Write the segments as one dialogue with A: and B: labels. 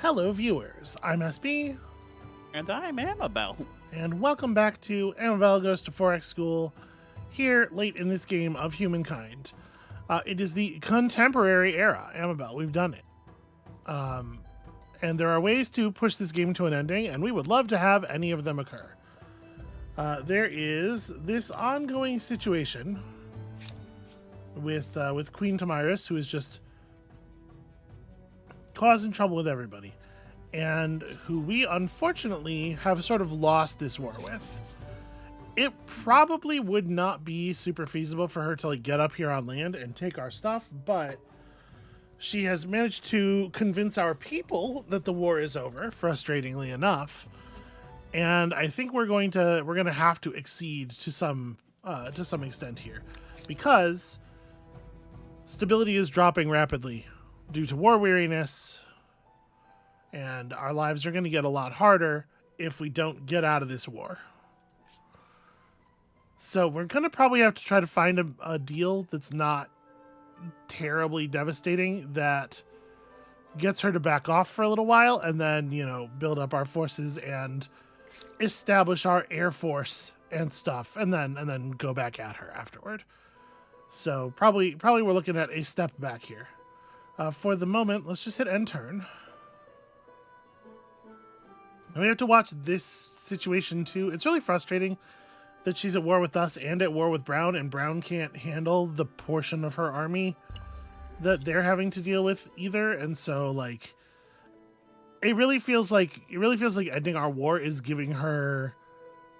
A: Hello, viewers. I'm SB,
B: And I'm Amabel.
A: and welcome back to Amabel Goes to Forex School, here late in this game of Humankind. It is the contemporary era, Amabel. We've done it. And there are ways to push this game to an ending, and we would love to have any of them occur. There is this ongoing situation with Queen Tamiris, who is just causing trouble with everybody, and who we unfortunately have sort of lost this war with. It probably would not be super feasible for her to get up here on land and take our stuff, but she has managed to convince our people that the war is over, frustratingly enough. And I think we're going to have to accede to some extent here, because stability is dropping rapidly due to war weariness, and our lives are going to get a lot harder if we don't get out of this war. So we're going to probably have to try to find a deal that's not terribly devastating, that gets her to back off for a little while, and then, build up our forces and establish our air force and stuff, and then go back at her afterward. So probably we're looking at a step back here. For the moment, let's just hit end turn. And we have to watch this situation too. It's really frustrating that she's at war with us and at war with Brown, and Brown can't handle the portion of her army that they're having to deal with either. And so it really feels like ending our war is giving her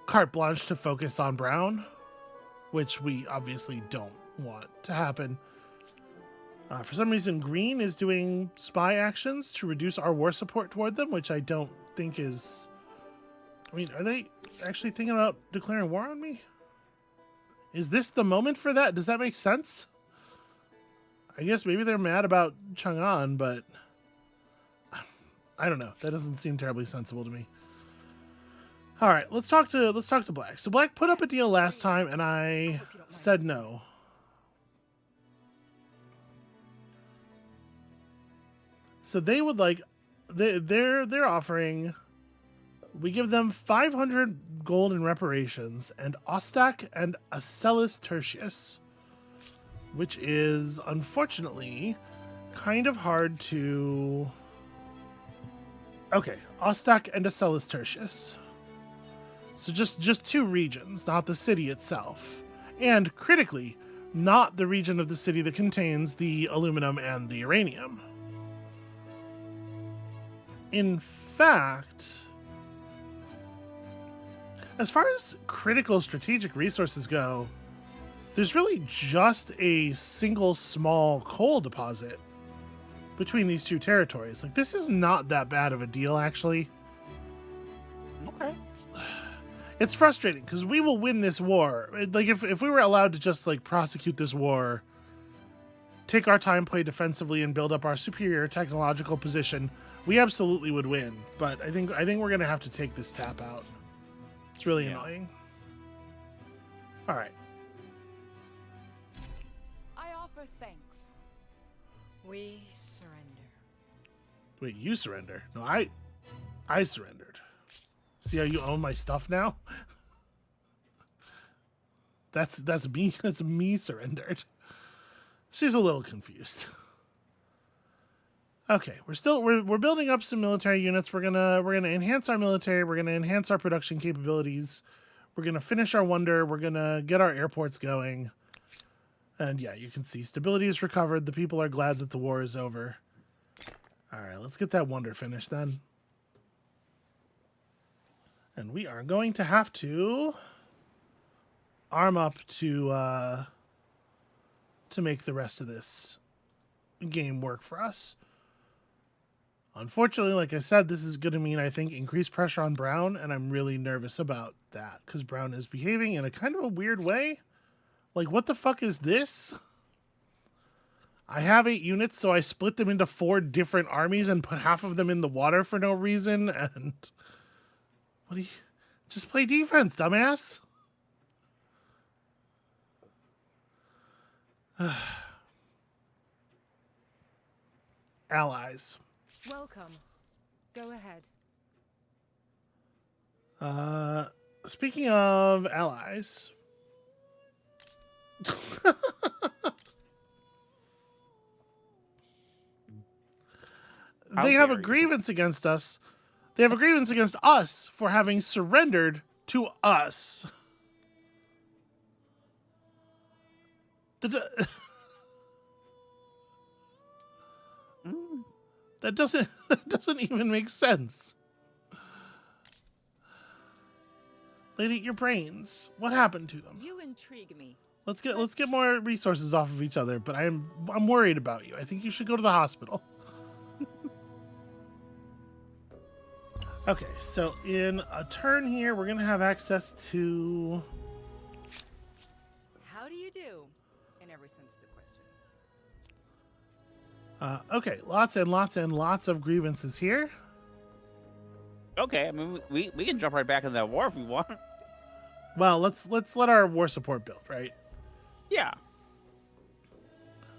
A: carte blanche to focus on Brown, which we obviously don't want to happen. For some reason, Green is doing spy actions to reduce our war support toward them, which I don't think is... I mean, are they actually thinking about declaring war on me? Is this the moment for that? Does that make sense? I guess maybe they're mad about Chang'an, but I don't know. That doesn't seem terribly sensible to me. All right, let's talk to Black. So Black put up a deal last time, and I said no. So they would they're offering, we give them 500 gold in reparations and Ostak and Acellus Tertius, which is unfortunately kind of hard to... Okay, Ostak and Acellus Tertius. So just two regions, not the city itself. And critically, not the region of the city that contains the aluminum and the uranium. In fact, as far as critical strategic resources go, there's really just a single small coal deposit between these two territories. This is not that bad of a deal, actually.
B: Okay.
A: It's frustrating because we will win this war. If we were allowed to just prosecute this war, take our time, play defensively, and build up our superior technological position, we absolutely would win. But I think we're gonna have to take this tap out. It's really annoying. All right.
C: I offer thanks. We surrender.
A: Wait, you surrender? No, I surrendered. See how you own my stuff now? That's me. That's me surrendered. She's a little confused. Okay, we're building up some military units. We're gonna enhance our military. We're gonna enhance our production capabilities. We're gonna finish our wonder. We're gonna get our airports going. And yeah, you can see stability is recovered. The people are glad that the war is over. All right, let's get that wonder finished then. And we are going to have to arm up to make the rest of this game work for us. Unfortunately, like I said, this is going to mean, I think, increased pressure on Brown, and I'm really nervous about that because Brown is behaving in a kind of a weird way. What the fuck is this? I have 8 units, so I split them into 4 different armies and put half of them in the water for no reason, and... What do you... Just play defense, dumbass! Allies.
C: Welcome.
D: Go ahead.
A: Speaking of allies.
B: How
A: They have a
B: dare you.
A: grievance against us. They have a grievance against us for having surrendered to us. That
B: Mm.
A: that doesn't even make sense. They'd eat your brains. What happened to them?
C: You intrigue me.
A: Let's get more resources off of each other, but I'm worried about you. I think you should go to the hospital. Okay, so in a turn here, we're gonna have access to.
C: How do you do? In every sense of the question.
A: Okay, lots and lots and lots of grievances here.
B: Okay, I mean, we can jump right back into that war if we want.
A: Well, let's let our war support build, right?
B: Yeah.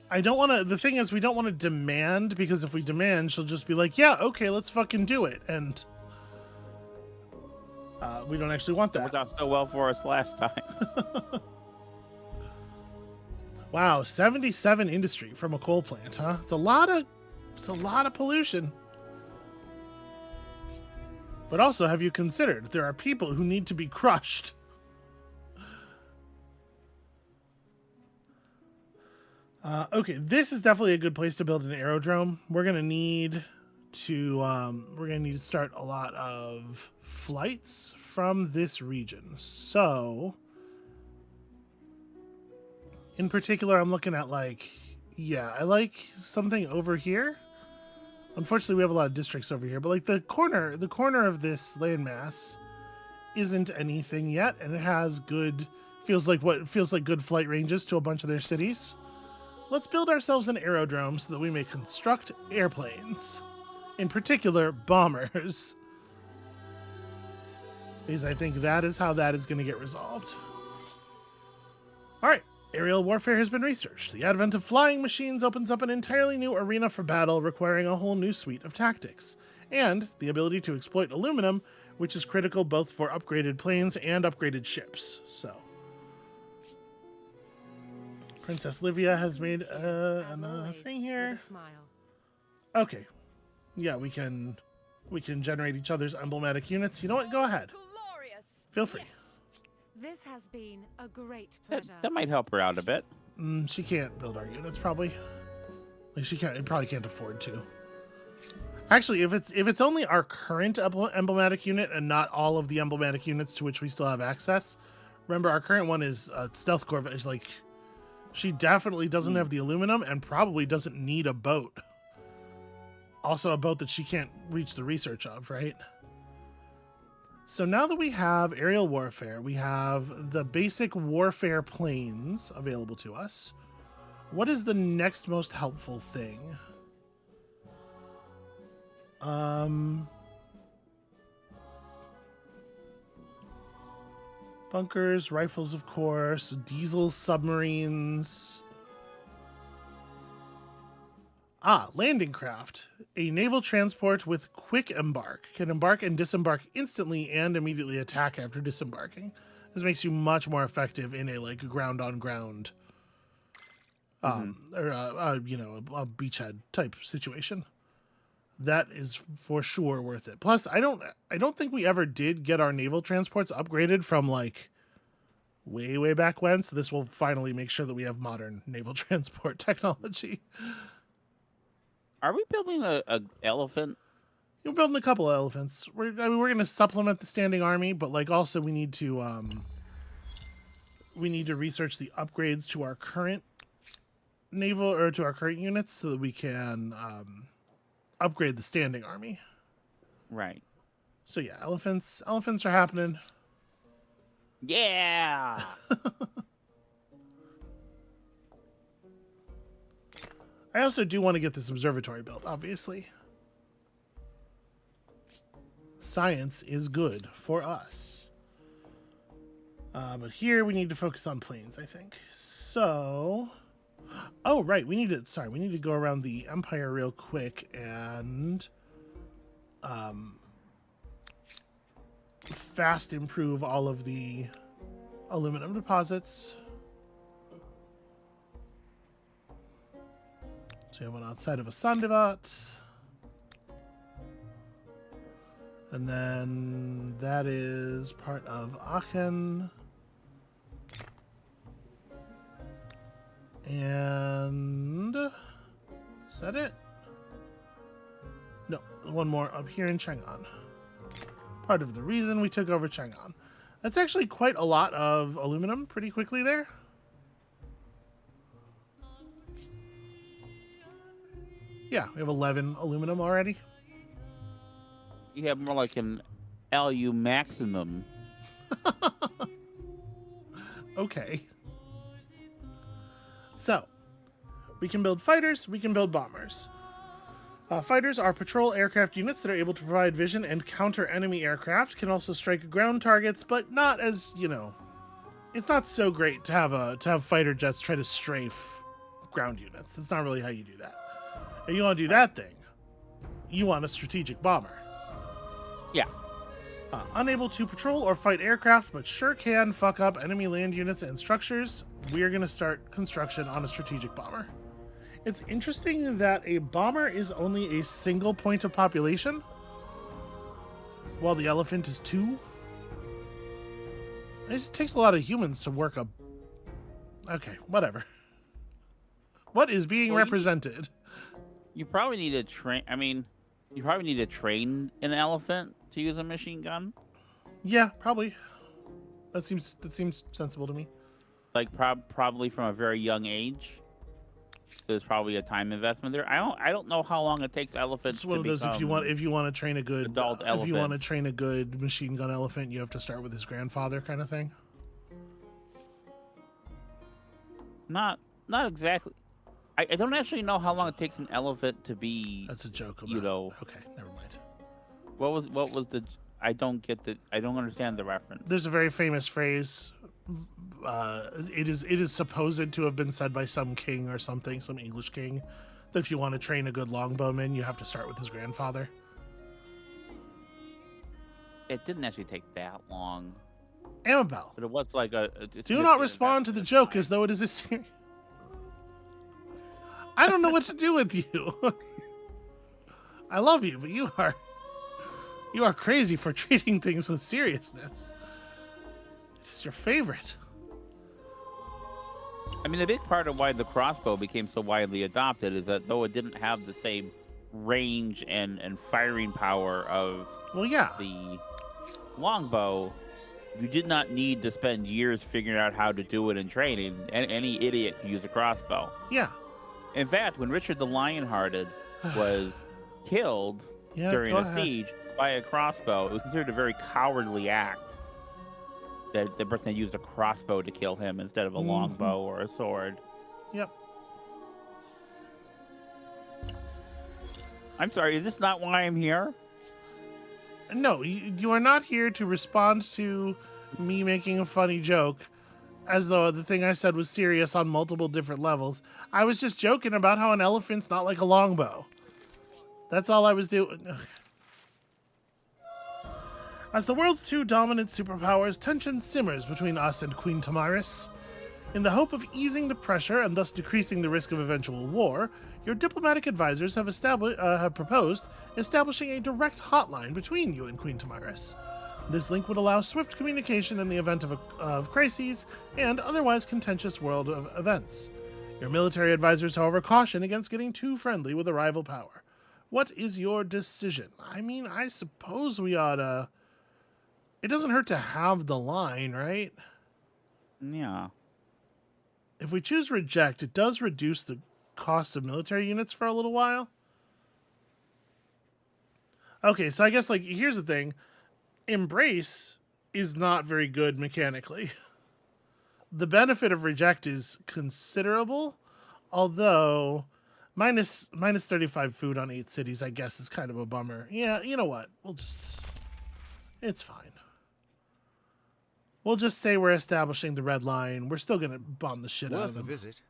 A: I don't want to. The thing is, we don't want to demand, because if we demand, she'll just be like, "Yeah, okay, let's fucking do it," and we don't actually want
B: It
A: that.
B: worked out so well for us last time.
A: Wow, 77 industry from a coal plant, huh? It's a lot of pollution. But also, have you considered there are people who need to be crushed? Okay, this is definitely a good place to build an aerodrome. We're gonna need to start a lot of flights from this region. So, in particular, I'm looking at I like something over here. Unfortunately, we have a lot of districts over here, but like the corner of this landmass isn't anything yet, and it has good feels like good flight ranges to a bunch of their cities. Let's build ourselves an aerodrome so that we may construct airplanes, in particular bombers, because I think that is how that is going to get resolved. All right. Aerial warfare has been researched. The advent of flying machines opens up an entirely new arena for battle, requiring a whole new suite of tactics, and the ability to exploit aluminum, which is critical both for upgraded planes and upgraded ships. So, Princess Livia has made another thing here.
D: With a smile.
A: Okay, yeah, we can generate each other's emblematic units. You know what? Go ahead.
C: Glorious.
A: Feel free.
C: Yes.
D: This has been a great
B: That,
D: pleasure.
B: that might help her out a bit.
A: She can't build our units, probably. Like she probably can't afford to. Actually, if it's only our current emblematic unit and not all of the emblematic units to which we still have access, remember our current one is stealth corvette. Is like, she definitely doesn't have the aluminum and probably doesn't need a boat. Also, a boat that she can't reach the research of, right? So now that we have aerial warfare, we have the basic warfare planes available to us. What is the next most helpful thing? Bunkers, rifles, of course, diesel submarines. Landing craft. A naval transport with quick embark. Can embark and disembark instantly and immediately attack after disembarking. This makes you much more effective in a ground on ground, a beachhead type situation. That is for sure worth it. Plus, I don't think we ever did get our naval transports upgraded from way back when. So this will finally make sure that we have modern naval transport technology.
B: Are we building a elephant?
A: We're building a couple of elephants. We're going to supplement the standing army, but also we need to research the upgrades to our current naval or to our current units so that we can upgrade the standing army.
B: Right.
A: So yeah, elephants are happening.
B: Yeah.
A: I also do want to get this observatory built, obviously. Science is good for us. But here we need to focus on planes, I think. So, oh, right. We need to go around the Empire real quick and fast improve all of the aluminum deposits. So you have one outside of a Sandivat. And then that is part of Aachen. And is that it? No, one more up here in Chang'an. Part of the reason we took over Chang'an. That's actually quite a lot of aluminum pretty quickly there. Yeah, we have 11 aluminum already.
B: You have more like an LU maximum.
A: Okay. So, we can build fighters, we can build bombers. Fighters are patrol aircraft units that are able to provide vision and counter enemy aircraft, can also strike ground targets, but not as, you know, it's not so great to have fighter jets try to strafe ground units. It's not really how you do that. If you want to do that thing, you want a strategic bomber.
B: Yeah.
A: Unable to patrol or fight aircraft, but sure can fuck up enemy land units and structures. We're going to start construction on a strategic bomber. It's interesting that a bomber is only a single point of population, while the elephant is 2. It takes a lot of humans to work a... Okay, whatever. What is being represented?
B: You probably need to train. I mean, you probably need to train an elephant to use a machine gun.
A: Yeah, probably. That seems sensible to me.
B: Like probably from a very young age. There's probably a time investment there. I don't know how long it takes elephants
A: It's one
B: to
A: of those, if you want to train a good
B: adult
A: if you want to
B: elephants.
A: train a good machine gun elephant, you have to start with his grandfather kind of thing.
B: Not exactly. I don't actually know how long it takes an elephant to be.
A: That's a joke about,
B: you know.
A: Okay, never mind.
B: What was the? I don't understand the reference.
A: There's a very famous phrase. It is supposed to have been said by some king or something, some English king, that if you want to train a good longbowman, you have to start with his grandfather.
B: It didn't actually take that long.
A: Amabel,
B: But it was like a
A: do not respond to the joke as though it is a serious. I don't know what to do with you. I love you, but you are crazy for treating things with seriousness. It's your favorite.
B: I mean, the big part of why the crossbow became so widely adopted is that though it didn't have the same range and firing power of
A: Well, yeah.
B: the longbow, you did not need to spend years figuring out how to do it in training. Any idiot could use a crossbow.
A: Yeah.
B: In fact, when Richard the Lionhearted was killed during
A: go
B: a
A: ahead.
B: siege by a crossbow, it was considered a very cowardly act that the person had used a crossbow to kill him instead of a longbow or a sword.
A: Yep.
B: I'm sorry, is this not why I'm here?
A: No, you are not here to respond to me making a funny joke as though the thing I said was serious on multiple different levels. I was just joking about how an elephant's not like a longbow. That's all I was doing. As the world's 2 dominant superpowers, tension simmers between us and Queen Tamiris. In the hope of easing the pressure and thus decreasing the risk of eventual war, your diplomatic advisors have proposed establishing a direct hotline between you and Queen Tamiris. This link would allow swift communication in the event of crises and otherwise contentious world of events. Your military advisors, however, caution against getting too friendly with a rival power. What is your decision? I mean, I suppose we ought to... It doesn't hurt to have the line, right?
B: Yeah.
A: If we choose reject, it does reduce the cost of military units for a little while. Okay, so I guess, like, here's the thing. Embrace is not very good mechanically. The benefit of reject is considerable, although minus 35 food on 8 cities, I guess, is kind of a bummer. Yeah, you know what? It's fine. We'll just say we're establishing the red line. We're still going to bomb the shit out of
E: Worth a
A: them.
E: visit.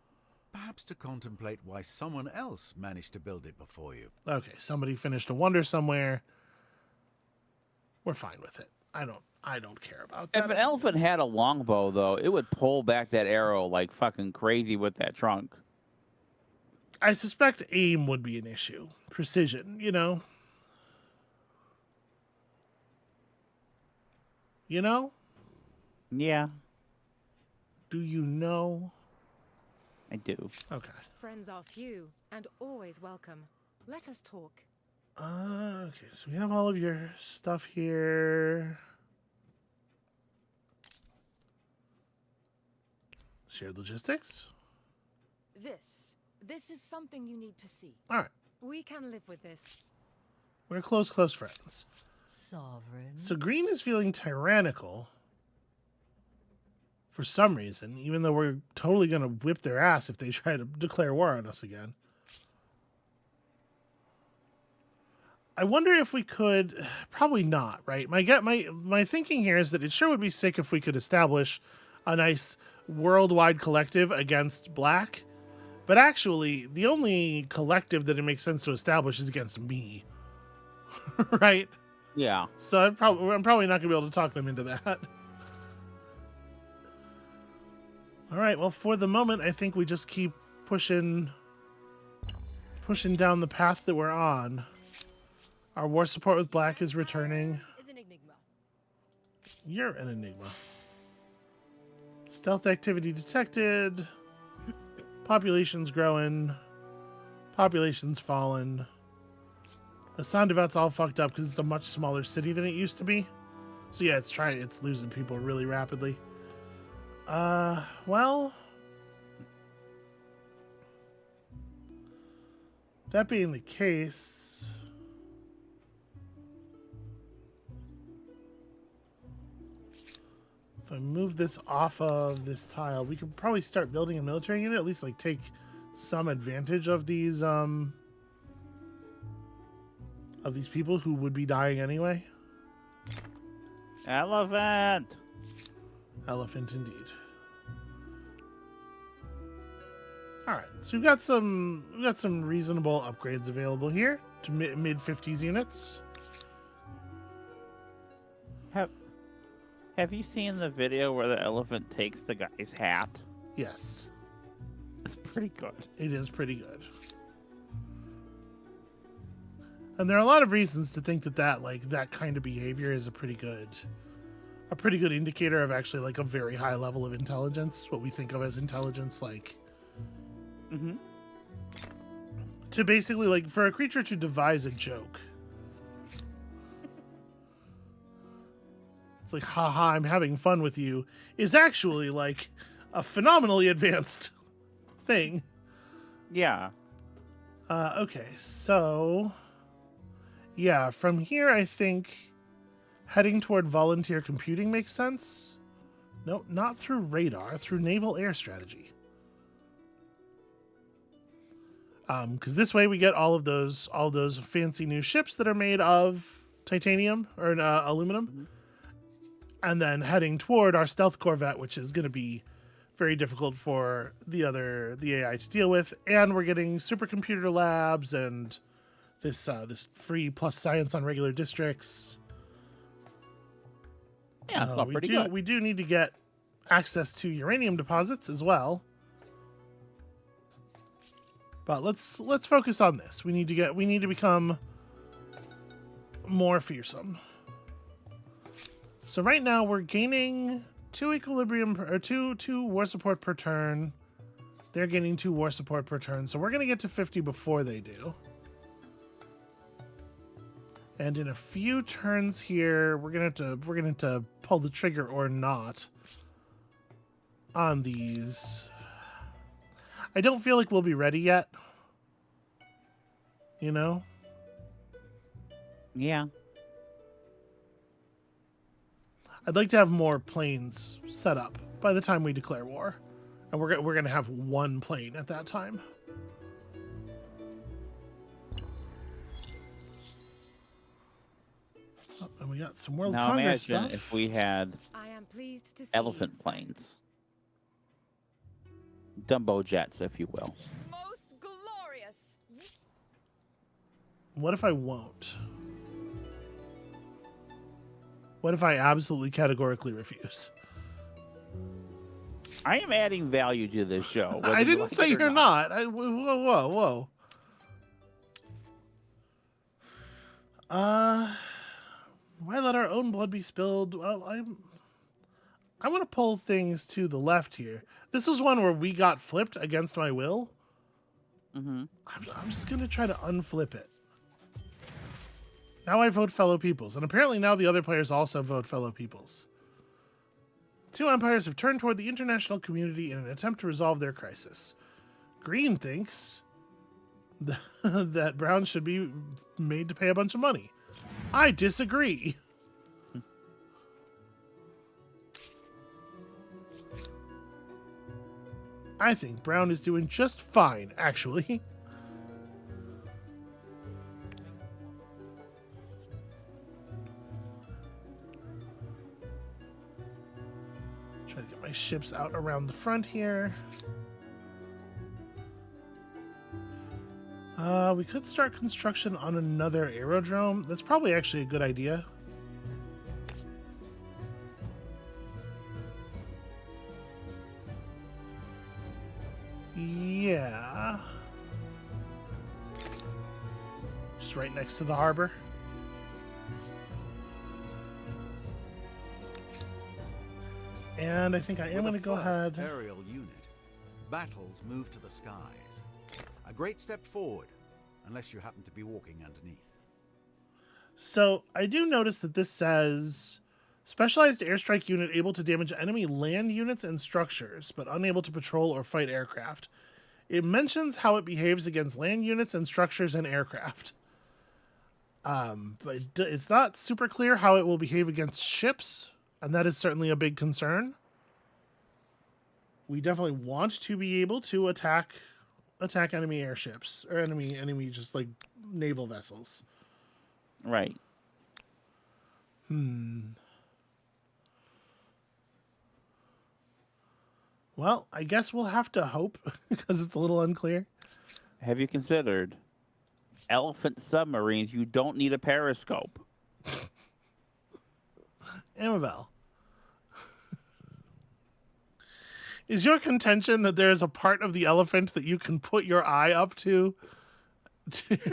E: Perhaps to contemplate why someone else managed to build it before you.
A: Okay, somebody finished a wonder somewhere. we're fine with it. I don't care about
B: If
A: that.
B: an elephant had a longbow, though, it would pull back that arrow like fucking crazy with that trunk.
A: I suspect aim would be an issue. Precision, you know? You know?
B: Yeah,
A: Do you know?
B: I do.
A: Okay.
D: Friends are few and always welcome. Let us talk.
A: Okay, so we have all of your stuff here. Shared logistics.
D: This is something you need to see.
A: All right.
D: We can live with this.
A: We're close friends.
D: Sovereign.
A: So Green is feeling tyrannical for some reason, even though we're totally going to whip their ass if they try to declare war on us again. I wonder if we could, probably not, right? My thinking here is that it sure would be sick if we could establish a nice worldwide collective against Black. But actually, the only collective that it makes sense to establish is against me. Right?
B: Yeah.
A: So I'm probably not going to be able to talk them into that. All right, well, for the moment, I think we just keep pushing down the path that we're on. Our war support with Black is returning.
C: Is an enigma.
A: You're an enigma. Stealth activity detected. Population's growing. Population's fallen. The Sandovat's all fucked up because it's a much smaller city than it used to be. So yeah, it's losing people really rapidly. Well, that being the case, if I move this off of this tile, we could probably start building a military unit, at least like take some advantage of these people who would be dying anyway.
B: Elephant.
A: Elephant indeed. All right, so we've got some reasonable upgrades available here to mid 50s units.
B: Have you seen the video where the elephant takes the guy's hat?
A: Yes,
B: It's pretty good.
A: it is pretty good. And there are a lot of reasons to think that kind of behavior is a pretty good indicator of actually like a very high level of intelligence, what we think of as intelligence, like
B: Mm-hmm.
A: to basically like for a creature to devise a joke. It's like, haha, I'm having fun with you, is actually like a phenomenally advanced thing.
B: Yeah.
A: Okay, so yeah, from here I think heading toward volunteer computing makes sense. No, not through radar, through naval air strategy. Because this way we get all those fancy new ships that are made of titanium or aluminum.
B: Mm-hmm.
A: And then heading toward our stealth corvette, which is going to be very difficult for the AI to deal with. And we're getting supercomputer labs and this free plus science on regular districts.
B: Yeah, it's not pretty good.
A: We do need to get access to uranium deposits as well. But let's focus on this. We need to become more fearsome. So right now we're gaining 2 equilibrium or two war support per turn. They're gaining 2 war support per turn. So we're gonna get to 50 before they do. And in a few turns here, we're gonna have to pull the trigger or not on these. I don't feel like we'll be ready yet. You know?
B: Yeah.
A: I'd like to have more planes set up by the time we declare war. And we're going to have 1 plane at that time. Oh, and we got some World
B: Now
A: Congress
B: imagine
A: stuff.
B: if we had
D: I am pleased to see
B: elephant planes. Dumbo jets, if you will.
C: Most glorious.
A: What if I won't? What if I absolutely categorically refuse?
B: I am adding value to this show. whether
A: I
B: you
A: didn't
B: like
A: say
B: it or
A: you're not. Whoa. Why let our own blood be spilled? Well, I want to pull things to the left here. This was one where we got flipped against my will.
B: Mm-hmm.
A: I'm just going to try to unflip it. Now I vote fellow peoples, and apparently now the other players also vote fellow peoples. Two empires have turned toward the international community in an attempt to resolve their crisis. Green thinks that Brown should be made to pay a bunch of money. I disagree. I think Brown is doing just fine, actually. Try to get my ships out around the front here. We could start construction on another aerodrome. That's probably actually a good idea. Yeah. Just right next to the harbor. And I think I am going to go ahead.
E: Aerial unit. Battles move to the skies. A great step forward, unless you happen to be walking underneath.
A: So I do notice that this says specialized airstrike unit able to damage enemy land units and structures, but unable to patrol or fight aircraft. It mentions how it behaves against land units and structures and aircraft. But it's not super clear how it will behave against ships, and that is certainly a big concern. We definitely want to be able to attack enemy airships or enemy just like naval vessels.
B: Right.
A: Well, I guess we'll have to hope because it's a little unclear.
B: Have you considered elephant submarines? You don't need a periscope.
A: Amabel. Is your contention that there is a part of the elephant that you can put your eye up to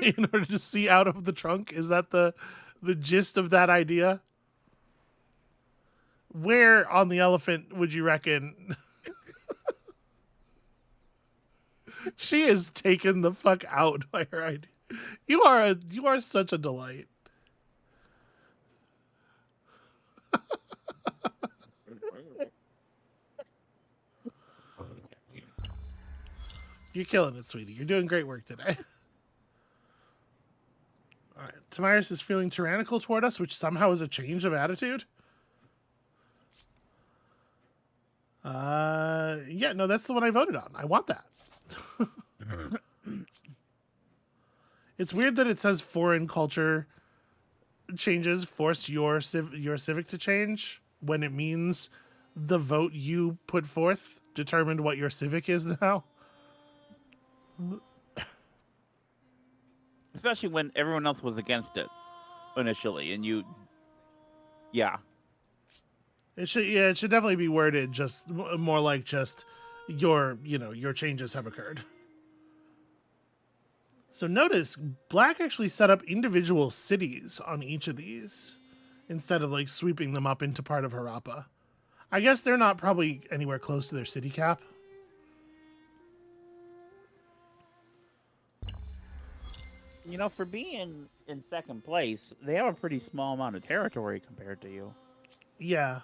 A: in order to see out of the trunk? Is that the gist of that idea? Where on the elephant would you reckon? She is taken the fuck out by her idea. You are such a delight. You're killing it, sweetie. You're doing great work today. All right. Tamiris is feeling tyrannical toward us, which somehow is a change of attitude. Yeah, no, that's the one I voted on. I want that. It's weird that it says foreign culture changes force your civic to change when it means the vote you put forth determined what your civic is now.
B: Especially when everyone else was against it initially, and you, yeah.
A: It should definitely be worded just more like just your changes have occurred. So notice Black actually set up individual cities on each of these instead of like sweeping them up into part of Harappa. I guess they're not probably anywhere close to their city cap.
B: You know, for being in second place, they have a pretty small amount of territory compared to you.
A: Yeah.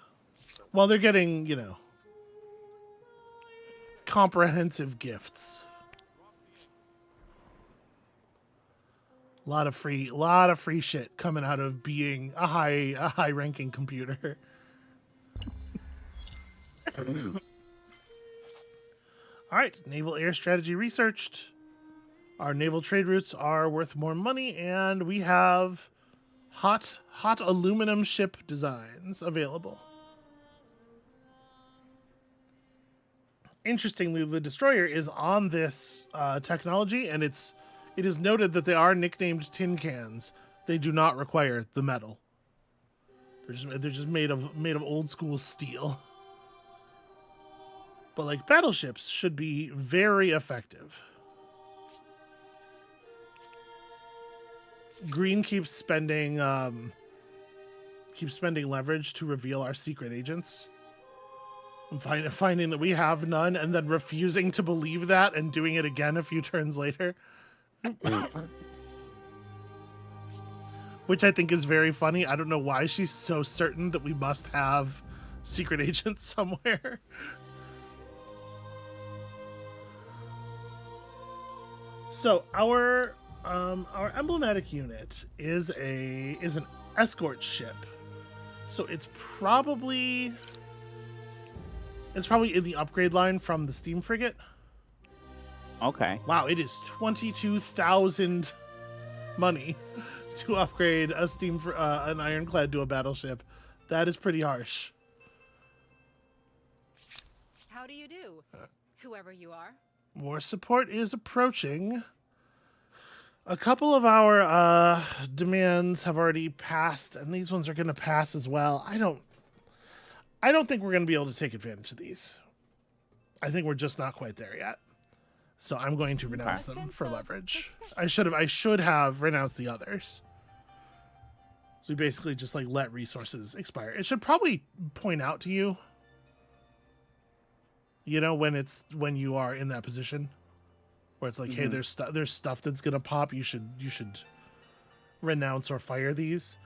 A: Well, they're getting, comprehensive gifts. A lot of free shit coming out of being a high ranking computer. All right, naval air strategy researched. Our naval trade routes are worth more money, and we have hot aluminum ship designs available. Interestingly, the destroyer is on this technology, and it is noted that they are nicknamed tin cans. They do not require the metal. They're just made of old school steel. But like battleships should be very effective. Green keeps spending leverage to reveal our secret agents. I'm finding that we have none, and then refusing to believe that and doing it again a few turns later. Which I think is very funny. I don't know why she's so certain that we must have secret agents somewhere. So our emblematic unit is an escort ship. So it's probably in the upgrade line from the steam frigate.
B: Okay.
A: Wow, it is 22,000 money to upgrade an ironclad to a battleship. That is pretty harsh.
D: How do you do, whoever you are?
A: War support is approaching. A couple of our demands have already passed, and these ones are going to pass as well. I don't think we're going to be able to take advantage of these. I think we're just not quite there yet. So I'm going to renounce them for leverage. I should have renounced the others. So we basically just like let resources expire. It should probably point out to you, you know, when you are in that position where it's like, hey, there's stuff that's gonna pop. You should renounce or fire these,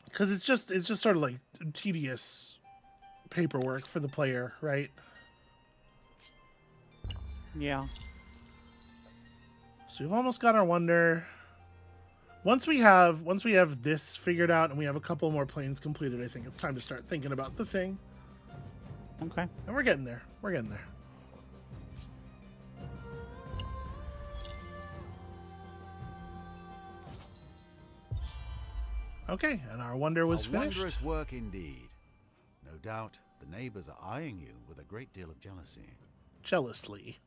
A: because it's just sort of like tedious paperwork for the player, right?
B: Yeah.
A: So we've almost got our wonder. Once we have this figured out and we have a couple more planes completed, I think it's time to start thinking about the thing.
B: Okay.
A: And we're getting there. We're getting there. Okay, and our wonder was finished.
E: Wondrous work indeed. No doubt the neighbors are eyeing you with a great deal of jealousy.
A: Jealously.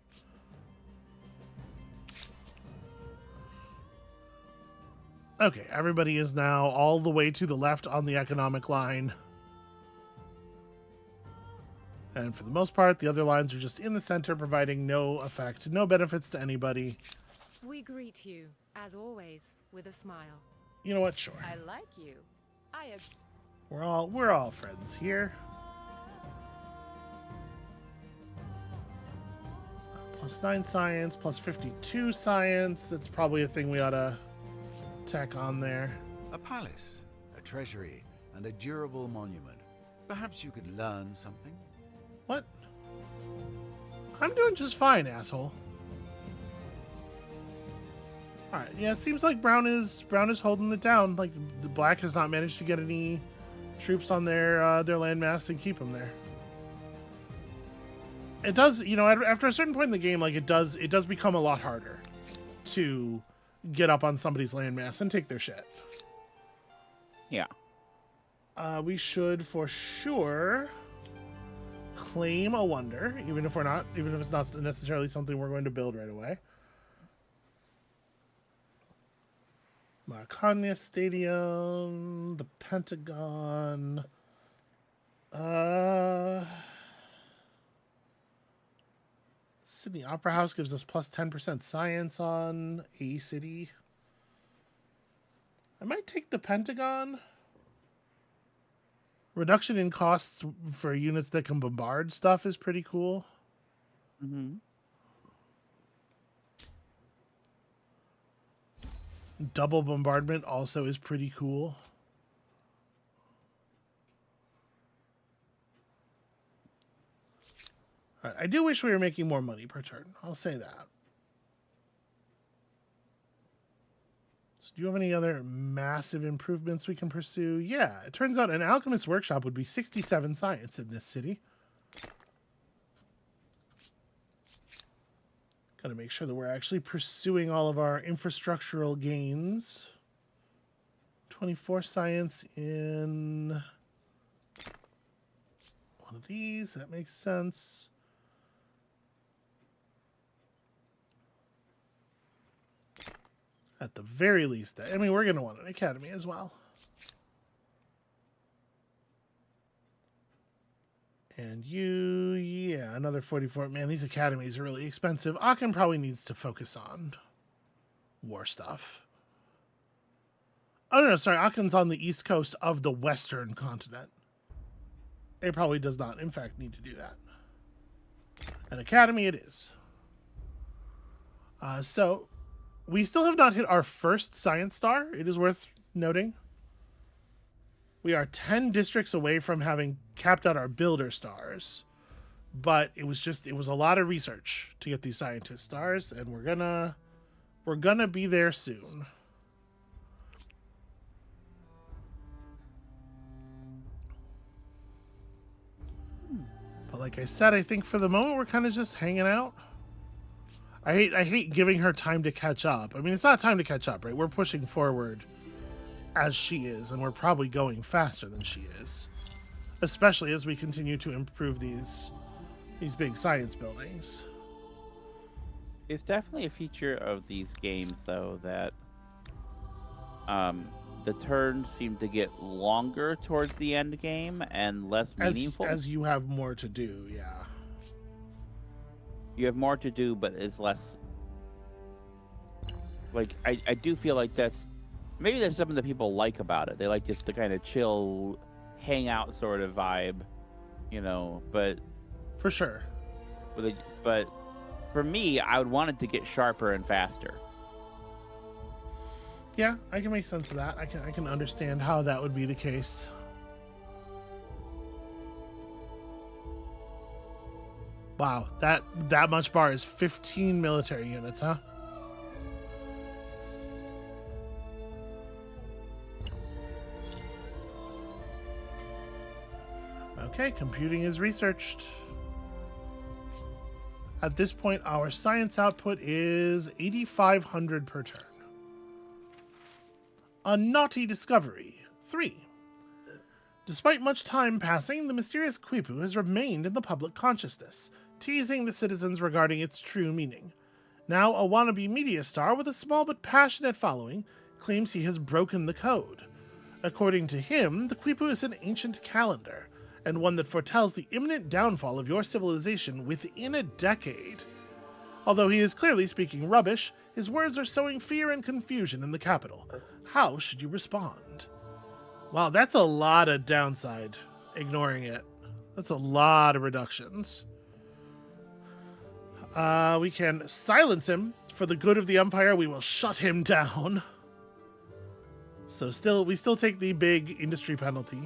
A: Okay, everybody is now all the way to the left on the economic line. And for the most part, the other lines are just in the center, providing no effect, no benefits to anybody.
D: We greet you, as always, with a smile.
A: You know what? Sure.
C: I like you.
A: We're all friends here. +9 science, +52 science. That's probably a thing we ought to tack on there.
E: A palace, a treasury, and a durable monument. Perhaps you could learn something?
A: What? I'm doing just fine, asshole. Alright, yeah, it seems like Brown is holding it down. Like, the Black has not managed to get any troops on their landmass and keep them there. It does, you know, after a certain point in the game, like, it does become a lot harder to get up on somebody's landmass and take their shit.
B: Yeah.
A: We should for sure claim a wonder, even if it's not necessarily something we're going to build right away. Marcania Stadium, the Pentagon. Sydney Opera House gives us +10% science on a city. I might take the Pentagon. Reduction in costs for units that can bombard stuff is pretty cool.
B: Mm-hmm.
A: Double bombardment also is pretty cool. All right, I do wish we were making more money per turn. I'll say that. So do you have any other massive improvements we can pursue? Yeah, it turns out an alchemist workshop would be 67 science in this city. Got to make sure that we're actually pursuing all of our infrastructural gains. 24 science in one of these. That makes sense. At the very least, I mean, we're going to want an academy as well. And you, yeah, another 44. Man, these academies are really expensive. Aachen probably needs to focus on war stuff. Oh, no, sorry. Aachen's on the east coast of the western continent. It probably does not, in fact, need to do that. An academy it is. So, we still have not hit our first science star. It is worth noting. We are 10 districts away from having capped out our builder stars. But it was a lot of research to get these scientist stars, and we're gonna be there soon. But like I said, I think for the moment we're kind of just hanging out. I hate giving her time to catch up. I mean, it's not time to catch up, right? We're pushing forward as she is, and we're probably going faster than she is. Especially as we continue to improve these big science buildings.
B: It's definitely a feature of these games, though, that the turns seem to get longer towards the end game and less meaningful.
A: As you have more to do, yeah.
B: You have more to do, but it's less. Like, I do feel like maybe that's something that people like about it. They like just the kind of chill, hang out sort of vibe, you know, but.
A: For sure.
B: But for me, I would want it to get sharper and faster.
A: Yeah, I can make sense of that. I can understand how that would be the case. Wow, that much bar is 15 military units, huh? Okay, computing is researched. At this point, our science output is 8,500 per turn. A naughty discovery. 3. Despite much time passing, the mysterious Quipu has remained in the public consciousness, teasing the citizens regarding its true meaning. Now, a wannabe media star with a small but passionate following claims he has broken the code. According to him, the Quipu is an ancient calendar, and one that foretells the imminent downfall of your civilization within a decade. Although he is clearly speaking rubbish, his words are sowing fear and confusion in the capital. How should you respond? Wow, that's a lot of downside, ignoring it. That's a lot of reductions. We can silence him. For the good of the Empire, we will shut him down. So we still take the big industry penalty.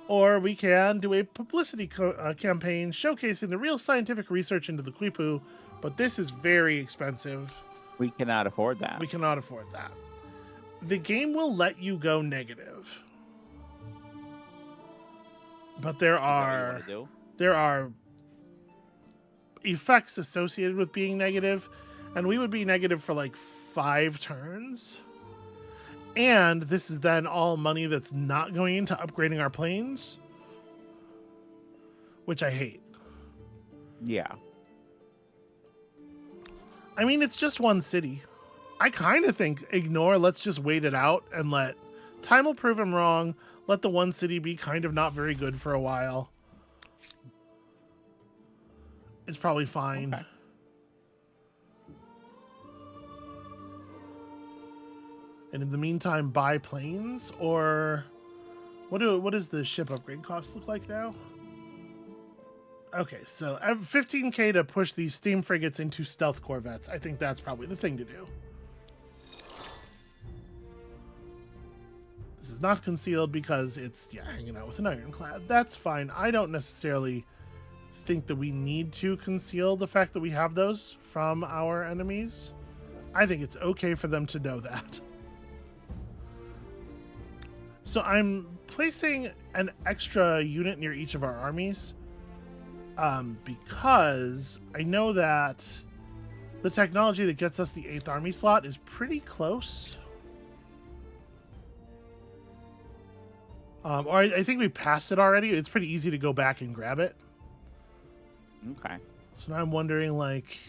A: Or we can do a publicity campaign showcasing the real scientific research into the Quipu, but this is very expensive.
B: We cannot afford that.
A: We cannot afford that. The game will let you go negative. But there are effects associated with being negative, and we would be negative for like 5 turns. And this is then all money that's not going into upgrading our planes, which I hate.
B: Yeah.
A: I mean, it's just one city. I kind of think ignore, let's just wait it out and let time will prove him wrong. Let the one city be kind of not very good for a while. It's probably fine.
B: Okay.
A: And in the meantime, buy planes, or what does the ship upgrade cost look like now? Okay, so 15k to push these steam frigates into stealth corvettes. I think that's probably the thing to do. This is not concealed because it's hanging out with an ironclad. That's fine. I don't necessarily think that we need to conceal the fact that we have those from our enemies. I think it's okay for them to know that. So I'm placing an extra unit near each of our armies because I know that the technology that gets us the 8th army slot is pretty close. Or I think we passed it already. It's pretty easy to go back and grab it.
B: Okay.
A: So now I'm wondering, like,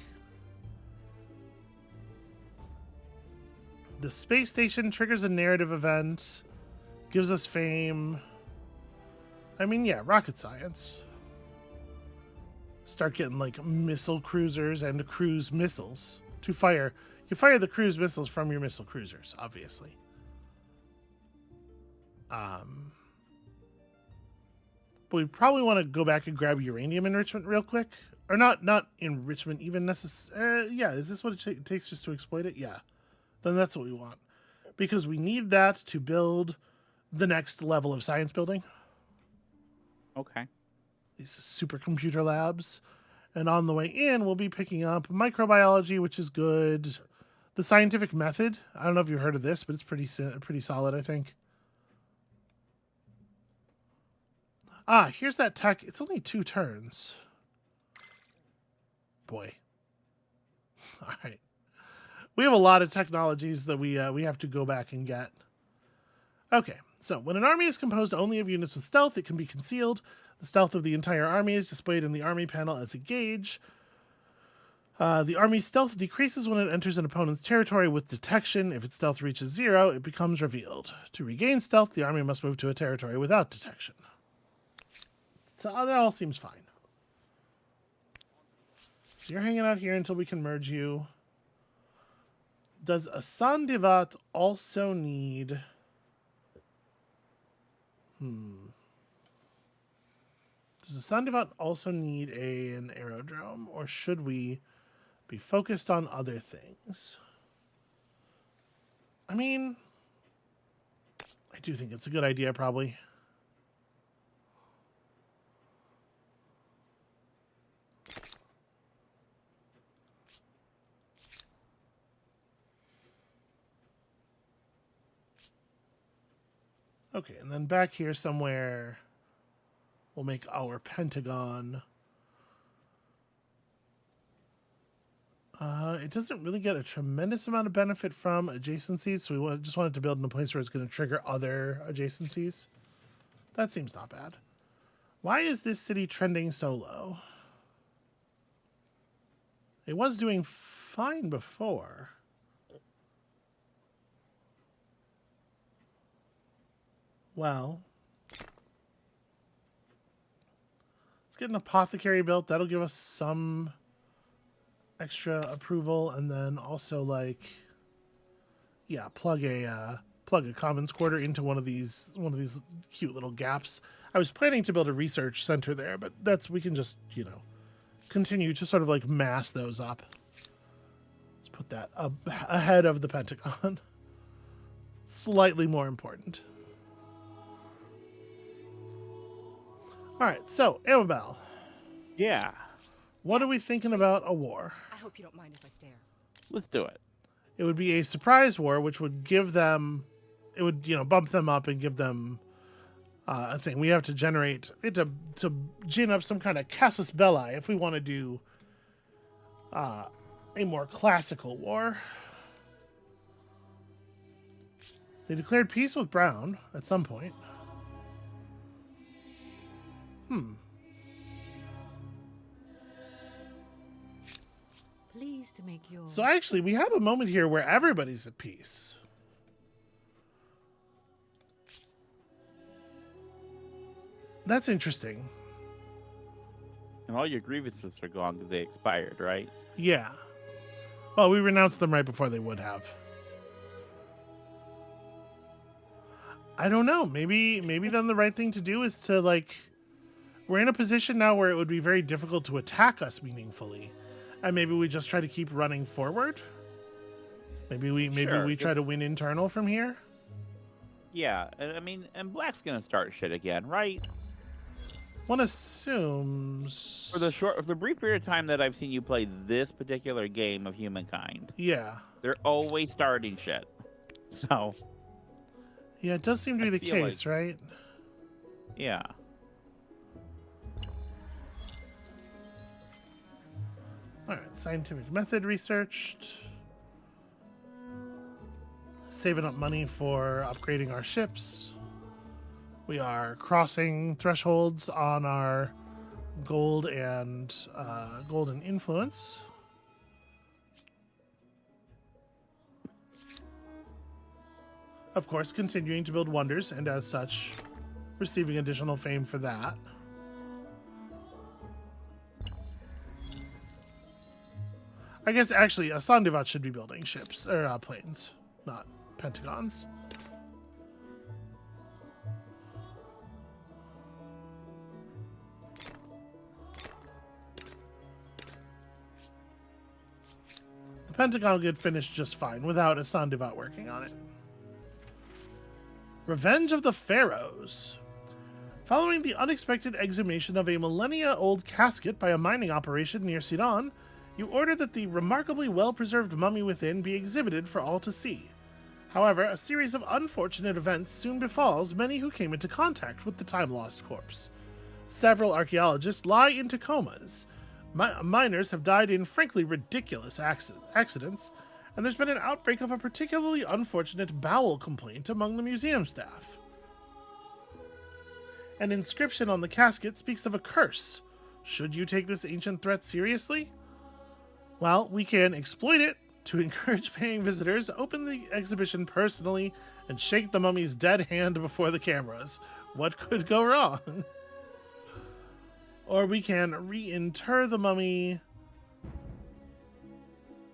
A: the space station triggers a narrative event. Gives us fame. I mean, yeah, rocket science. start getting like missile cruisers and cruise missiles to fire. You fire the cruise missiles from your missile cruisers, obviously. But we probably want to go back and grab uranium enrichment real quick. Or not enrichment even necessarily. Yeah, is this what it takes just to exploit it? Yeah. Then that's what we want. Because we need that to build the next level of science building.
B: Okay.
A: These supercomputer labs. And on the way in, we'll be picking up microbiology, which is good. The scientific method. I don't know if you've heard of this, but it's pretty solid, I think. Here's that tech. It's only 2 turns. Boy. All right. We have a lot of technologies that we have to go back and get. Okay, so when an army is composed only of units with stealth, it can be concealed. The stealth of the entire army is displayed in the army panel as a gauge. The army's stealth decreases when it enters an opponent's territory with detection. If its stealth reaches 0, it becomes revealed. To regain stealth, the army must move to a territory without detection. So that all seems fine. So you're hanging out here until we can merge you. Does Asandivat also need... Does Asandivat also need an aerodrome? Or should we be focused on other things? I mean... I do think it's a good idea, probably. Okay, and then back here somewhere, we'll make our Pentagon. It doesn't really get a tremendous amount of benefit from adjacencies, so we just wanted to build in a place where it's going to trigger other adjacencies. That seems not bad. Why is this city trending so low? It was doing fine before. Well, let's get an apothecary built. That'll give us some extra approval, and then also like, yeah, plug a commons quarter into one of these cute little gaps. I was planning to build a research center there, but we can just, continue to sort of like mass those up. Let's put that up ahead of the Pentagon. Slightly more important. All right, so Amabel.
B: Yeah.
A: What are we thinking about a war?
D: I hope you don't mind if I stare.
B: Let's do it.
A: It would be a surprise war, which would give them, it would, bump them up and give them a thing. We have to generate it to gin up some kind of casus belli if we want to do a more classical war. They declared peace with Brown at some point.
D: Pleased to make your...
A: So actually, we have a moment here where everybody's at peace. That's interesting.
B: And all your grievances are gone because they expired, right?
A: Yeah. Well, we renounced them right before they would have. I don't know. Maybe then the right thing to do is to like... We're in a position now where it would be very difficult to attack us meaningfully. And maybe we just try to keep running forward. Maybe we try to win internal from here.
B: Yeah, I mean, and Black's gonna start shit again, right?
A: One assumes
B: For the brief period of time that I've seen you play this particular game of Humankind,
A: yeah.
B: they're always starting shit. So
A: Yeah, it does seem to be the
B: feel
A: case, right?
B: yeah.
A: All right, scientific method researched. Saving up money for upgrading our ships. We are crossing thresholds on our gold and golden influence. Of course, continuing to build wonders, and as such, receiving additional fame for that. I guess actually, Sandoval should be building ships or planes, not pentagons. The Pentagon could finish just fine without a Sandoval working on it. Revenge of the Pharaohs. Following the unexpected exhumation of a millennia-old casket by a mining operation near Sidon, you order that the remarkably well-preserved mummy within be exhibited for all to see. However, a series of unfortunate events soon befalls many who came into contact with the time-lost corpse. Several archaeologists lie in comas. Miners have died in frankly ridiculous accidents, and there's been an outbreak of a particularly unfortunate bowel complaint among the museum staff. An inscription on the casket speaks of a curse. Should you take this ancient threat seriously? Well, we can exploit it to encourage paying visitors, open the exhibition personally, and shake the mummy's dead hand before the cameras. What could go wrong? Or we can reinter the mummy,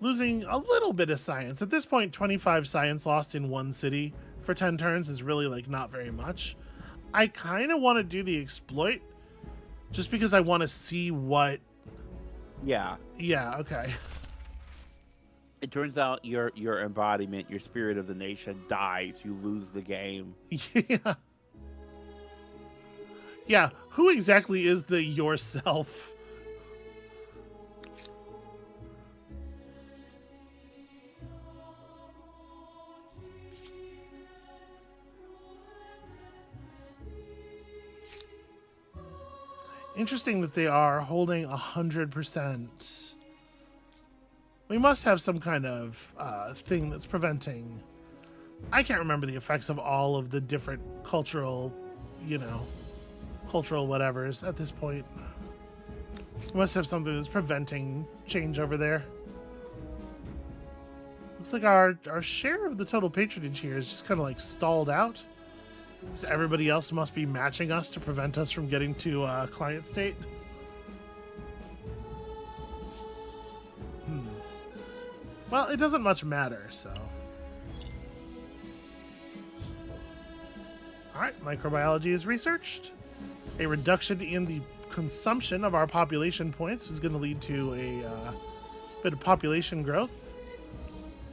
A: losing a little bit of science. At this point, 25 science lost in one city for 10 turns is really like not very much. I kind of want to do the exploit just because I want to see what...
B: Yeah.
A: Yeah, okay.
B: It turns out your embodiment, your spirit of the nation dies. You lose the game.
A: Yeah. Yeah, who exactly is the yourself? Interesting that they are holding 100%. We must have some kind of thing that's preventing... I can't remember the effects of all of the different cultural, cultural whatevers at this point. We must have something that's preventing change over there. Looks like our share of the total patronage here is just kind of like stalled out. Because everybody else must be matching us to prevent us from getting to client state. Well, it doesn't much matter, so. Alright, microbiology is researched. A reduction in the consumption of our population points is going to lead to a bit of population growth.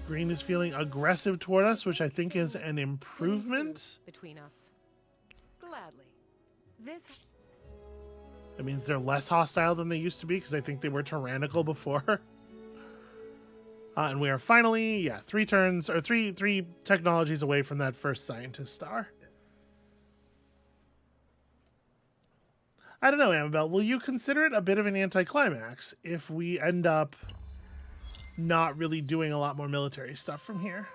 A: Green is feeling aggressive toward us, which I think is an improvement.
D: Between us. Gladly. This.
A: That means they're less hostile than they used to be, because I think they were tyrannical before. And we are finally, three technologies away from that first scientist star. I don't know, Amabel, will you consider it a bit of an anticlimax if we end up not really doing a lot more military stuff from here?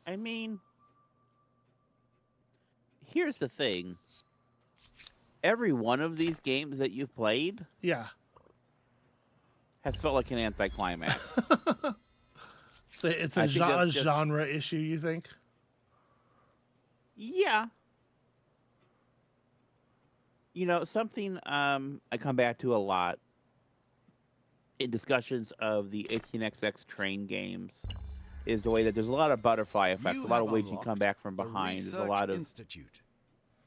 B: I mean, here's the thing. Every one of these games that you've played has felt like an anticlimax.
A: So it's a genre issue, you think?
B: Yeah. Something I come back to a lot in discussions of the 18xx train games is the way that there's a lot of butterfly effects, a lot of ways you come back from behind. There's a lot of
E: Institute.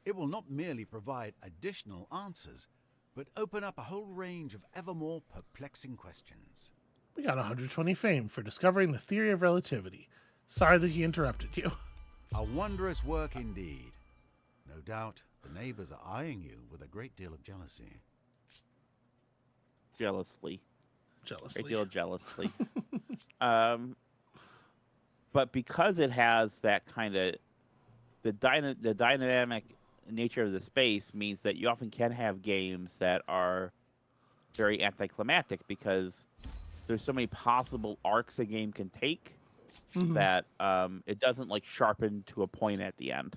E: It will not merely provide additional answers, but open up a whole range of ever more perplexing questions.
A: We got 120 fame for discovering the theory of relativity. Sorry that he interrupted you.
E: A wondrous work indeed. No doubt the neighbors are eyeing you with a great deal of jealousy.
B: Jealously.
A: Jealously.
B: Great deal of jealously. But because it has that kind of the dynamic nature of the space means that you often can have games that are very anticlimactic because there's so many possible arcs a game can take that it doesn't like sharpen to a point at the end.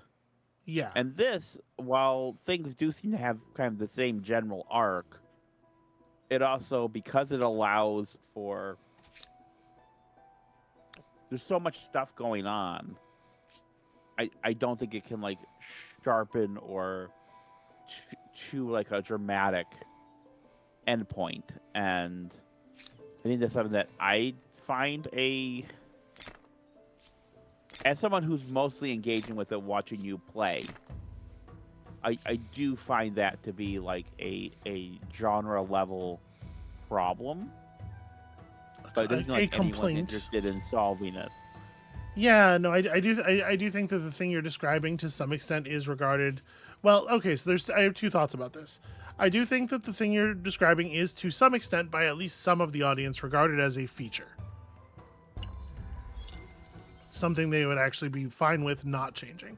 A: Yeah.
B: And this, while things do seem to have kind of the same general arc, it also, because it allows for there's so much stuff going on, I don't think it can like sharpen or to like a dramatic endpoint, and I think that's something that I find as someone who's mostly engaging with it, watching you play, I do find that to be like a genre level problem. But there's not anyone
A: complaint.
B: interested in solving it.
A: Yeah, no, I do think that the thing you're describing to some extent is regarded. Well, okay, so I have two thoughts about this. I do think that the thing you're describing is to some extent by at least some of the audience regarded as a feature. Something they would actually be fine with not changing.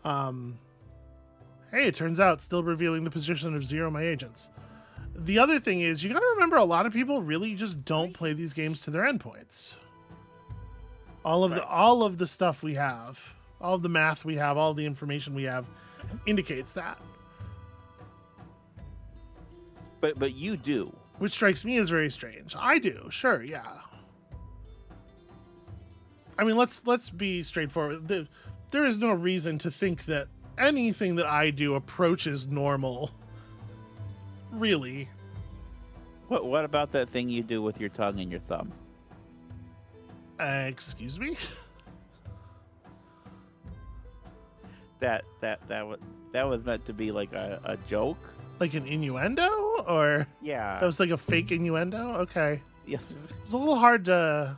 A: Hey, it turns out still revealing the position of 0 my agents. The other thing is, you got to remember a lot of people really just don't play these games to their endpoints. All of the stuff we have, all of the math we have, all the information we have indicates that.
B: But you do.
A: Which strikes me as very strange. I do, sure, yeah. I mean, let's be straightforward. There is no reason to think that anything that I do approaches normal. Really.
B: What about that thing you do with your tongue and your thumb?
A: Excuse me?
B: That was meant to be like a joke.
A: Like an innuendo? Or
B: Yeah.
A: that was like a fake innuendo? Okay.
B: Yes.
A: It's a little hard to...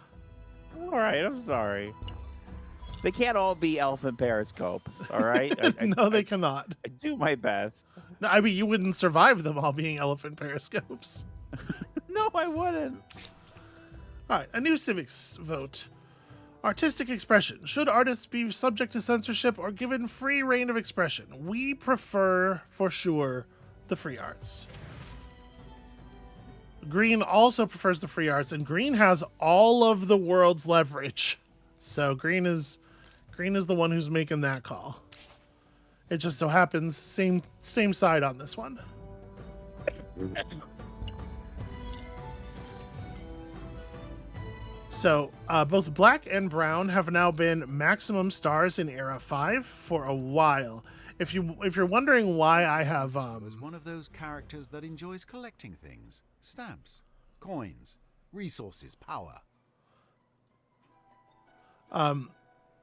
B: All right, I'm sorry. They can't all be elephant periscopes, all right?
A: No, they cannot.
B: I do my best.
A: No, I mean, you wouldn't survive them all being elephant periscopes.
B: No, I wouldn't.
A: All right, a new civics vote. Artistic expression. Should artists be subject to censorship or given free reign of expression? We prefer, for sure, the free arts. Green also prefers the free arts, and Green has all of the world's leverage. So Green is the one who's making that call. It just so happens same side on this one. So both Black and Brown have now been maximum stars in Era 5 for a while. If you're wondering why I have
E: Was one of those characters that enjoys collecting things. Stamps, coins, resources, power.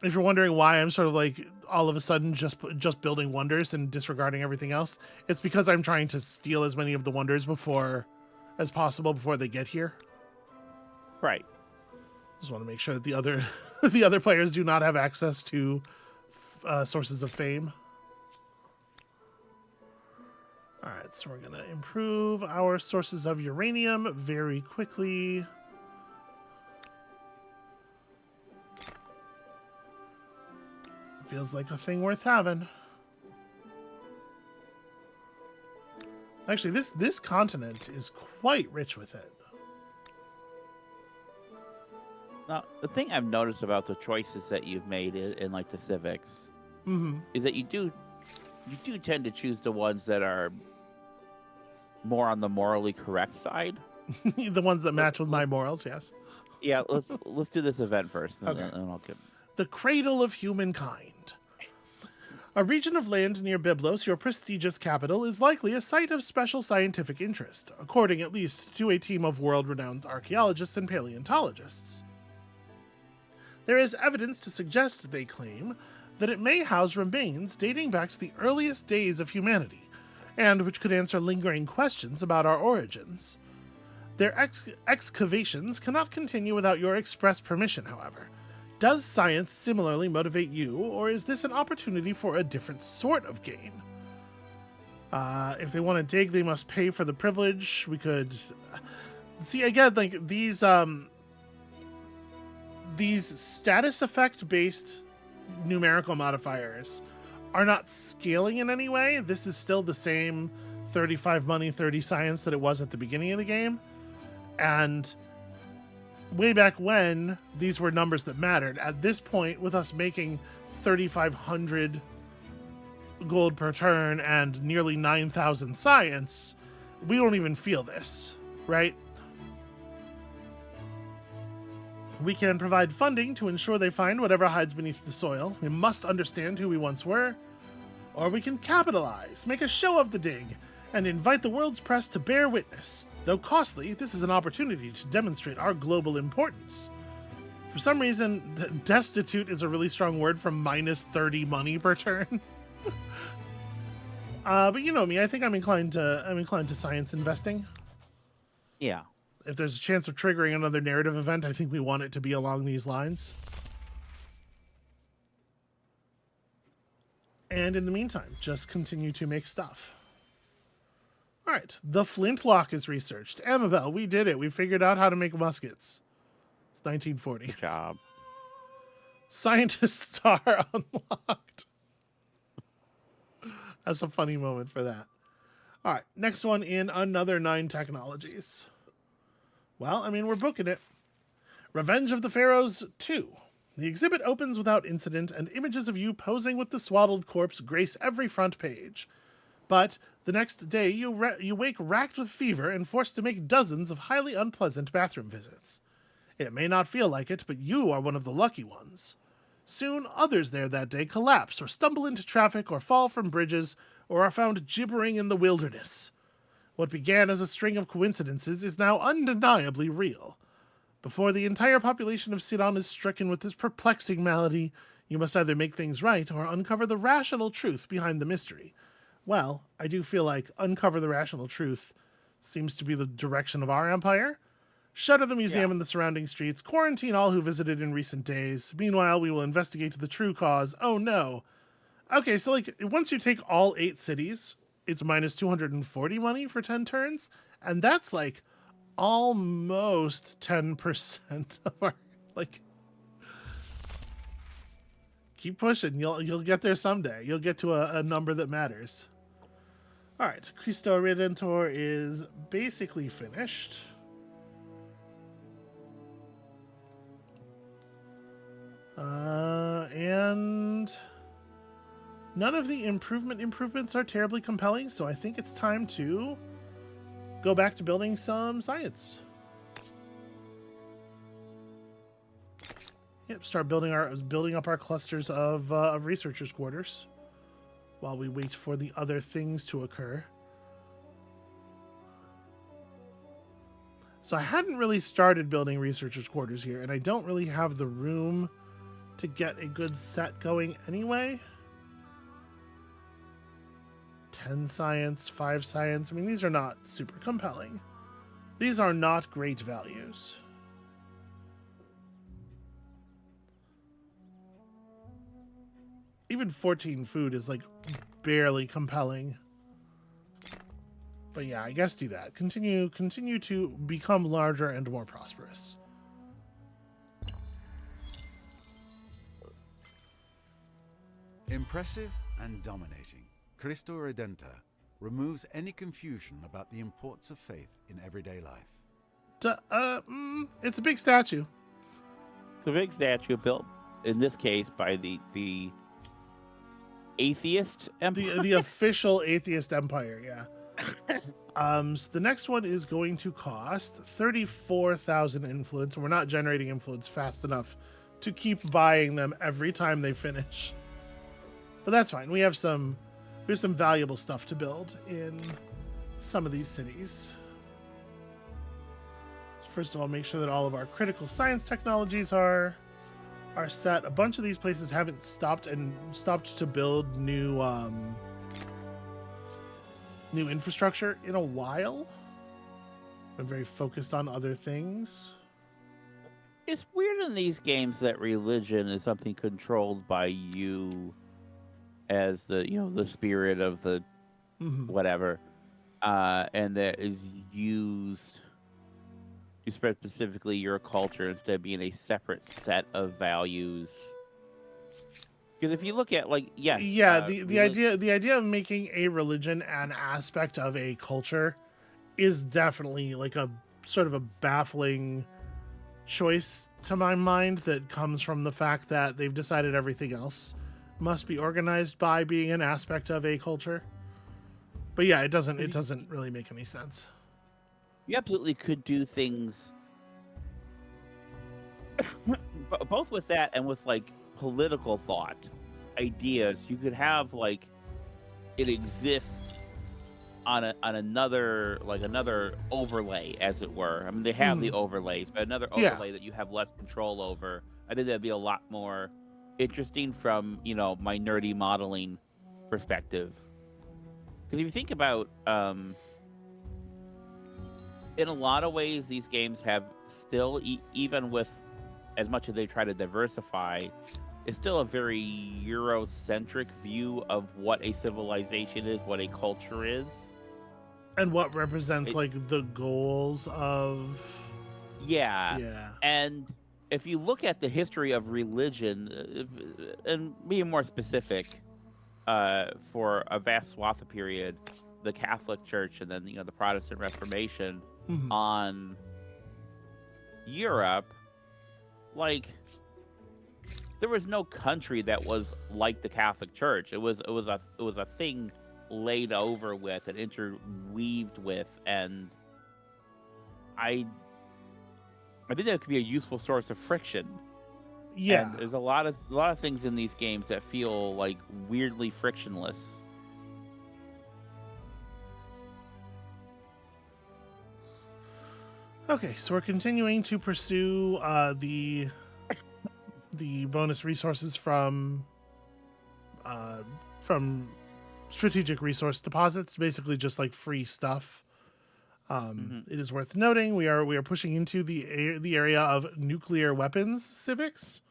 A: if you're wondering why I'm sort of like all of a sudden just building wonders and disregarding everything else, it's because I'm trying to steal as many of the wonders as possible before they get here.
B: Right.
A: Just want to make sure that the other players do not have access to sources of fame. All right, so we're gonna improve our sources of uranium very quickly. Feels like a thing worth having. Actually, this continent is quite rich with it.
B: Now, the thing I've noticed about the choices that you've made in like the civics is that you do tend to choose the ones that are more on the morally correct side.
A: The ones that match with my morals, yes.
B: Yeah, let's do this event first, and
A: Okay.
B: then I'll get.
A: The Cradle of Humankind. A region of land near Byblos, your prestigious capital, is likely a site of special scientific interest, according at least to a team of world-renowned archaeologists and paleontologists. There is evidence to suggest, they claim, that it may house remains dating back to the earliest days of humanity, and which could answer lingering questions about our origins. Their excavations cannot continue without your express permission, however. Does science similarly motivate you, or is this an opportunity for a different sort of gain? If they want to dig, they must pay for the privilege. We could see again, like these status effect based numerical modifiers are not scaling in any way. This is still the same 35 money, 30 science that it was at the beginning of the game. And way back when, these were numbers that mattered. At this point, with us making 3,500 gold per turn and nearly 9,000 science, we don't even feel this, right? We can provide funding to ensure they find whatever hides beneath the soil. We must understand who we once were. Or we can capitalize, make a show of the dig, and invite the world's press to bear witness. Though costly, this is an opportunity to demonstrate our global importance. For some reason, destitute is a really strong word from minus 30 money per turn. But you know me, I think I'm inclined to science investing.
B: Yeah.
A: If there's a chance of triggering another narrative event, I think we want it to be along these lines. And in the meantime, just continue to make stuff. All right, the flintlock is researched. Amabel, we did it. We figured out how to make muskets. It's 1940.
B: Good job.
A: Scientist star unlocked. That's a funny moment for that. All right, next one in another 9 technologies. Well, I mean, we're booking it. Revenge of the Pharaohs 2. The exhibit opens without incident, and images of you posing with the swaddled corpse grace every front page. But the next day, you wake racked with fever and forced to make dozens of highly unpleasant bathroom visits. It may not feel like it, but you are one of the lucky ones. Soon, others there that day collapse or stumble into traffic or fall from bridges or are found gibbering in the wilderness. What began as a string of coincidences is now undeniably real. Before the entire population of Sidon is stricken with this perplexing malady, you must either make things right or uncover the rational truth behind the mystery. Well, I do feel like uncover the rational truth seems to be the direction of our empire. Shutter the museum and the surrounding streets, quarantine all who visited in recent days. Meanwhile, we will investigate the true cause. Oh no. Okay, so like once you take all 8 cities, it's minus 240 money for 10 turns, and that's like almost 10% of our, like, keep pushing. You'll get there someday. You'll get to a number that matters. All right, Cristo Redentor is basically finished. And none of the improvements are terribly compelling, so I think it's time to go back to building some science. Yep, start building up our clusters of researchers' quarters while we wait for the other things to occur. So I hadn't really started building researchers' quarters here, and I don't really have the room to get a good set going anyway. 10 science, 5 science. I mean, these are not super compelling. These are not great values. Even 14 food is like barely compelling. But yeah, I guess do that. Continue to become larger and more prosperous.
E: Impressive and dominating, Cristo Redentor removes any confusion about the importance of faith in everyday life.
A: It's a big statue.
B: It's a big statue built, in this case, by the atheist empire.
A: The official atheist empire, yeah. So the next one is going to cost 34,000 influence. We're not generating influence fast enough to keep buying them every time they finish. But that's fine. We have some valuable stuff to build in some of these cities. First of all, make sure that all of our critical science technologies are set. A bunch of these places haven't stopped to build new infrastructure in a while. I'm very focused on other things.
B: It's weird in these games that religion is something controlled by you as the spirit of the whatever, and that is used to spread specifically your culture instead of being a separate set of values. Because if you look at the idea of making a religion an aspect of a culture is definitely like a sort of a baffling choice to my mind that comes from the fact that they've decided everything else must be organized by being an aspect of a culture. But yeah, it doesn't really make any sense. You absolutely could do things both with that and with like political thought ideas. You could have like it exists another overlay, as it were. I mean, they have the overlays, but another overlay that you have less control over. I think that'd be a lot more interesting from my nerdy modeling perspective. Because if you think about, in a lot of ways, these games have still, even with as much as they try to diversify, it's still a very Eurocentric view of what a civilization is, what a culture is.
A: And what represents like the goals of...
B: Yeah. And if you look at the history of religion, and being more specific, for a vast swath of period, the Catholic Church and then the Protestant Reformation on Europe, like there was no country that was like the Catholic Church. It was a thing laid over with and interweaved with, and I think that could be a useful source of friction.
A: Yeah,
B: and there's a lot of things in these games that feel like weirdly frictionless.
A: Okay, so we're continuing to pursue the bonus resources from strategic resource deposits, basically just like free stuff. It is worth noting we are pushing into the area of nuclear weapons civics,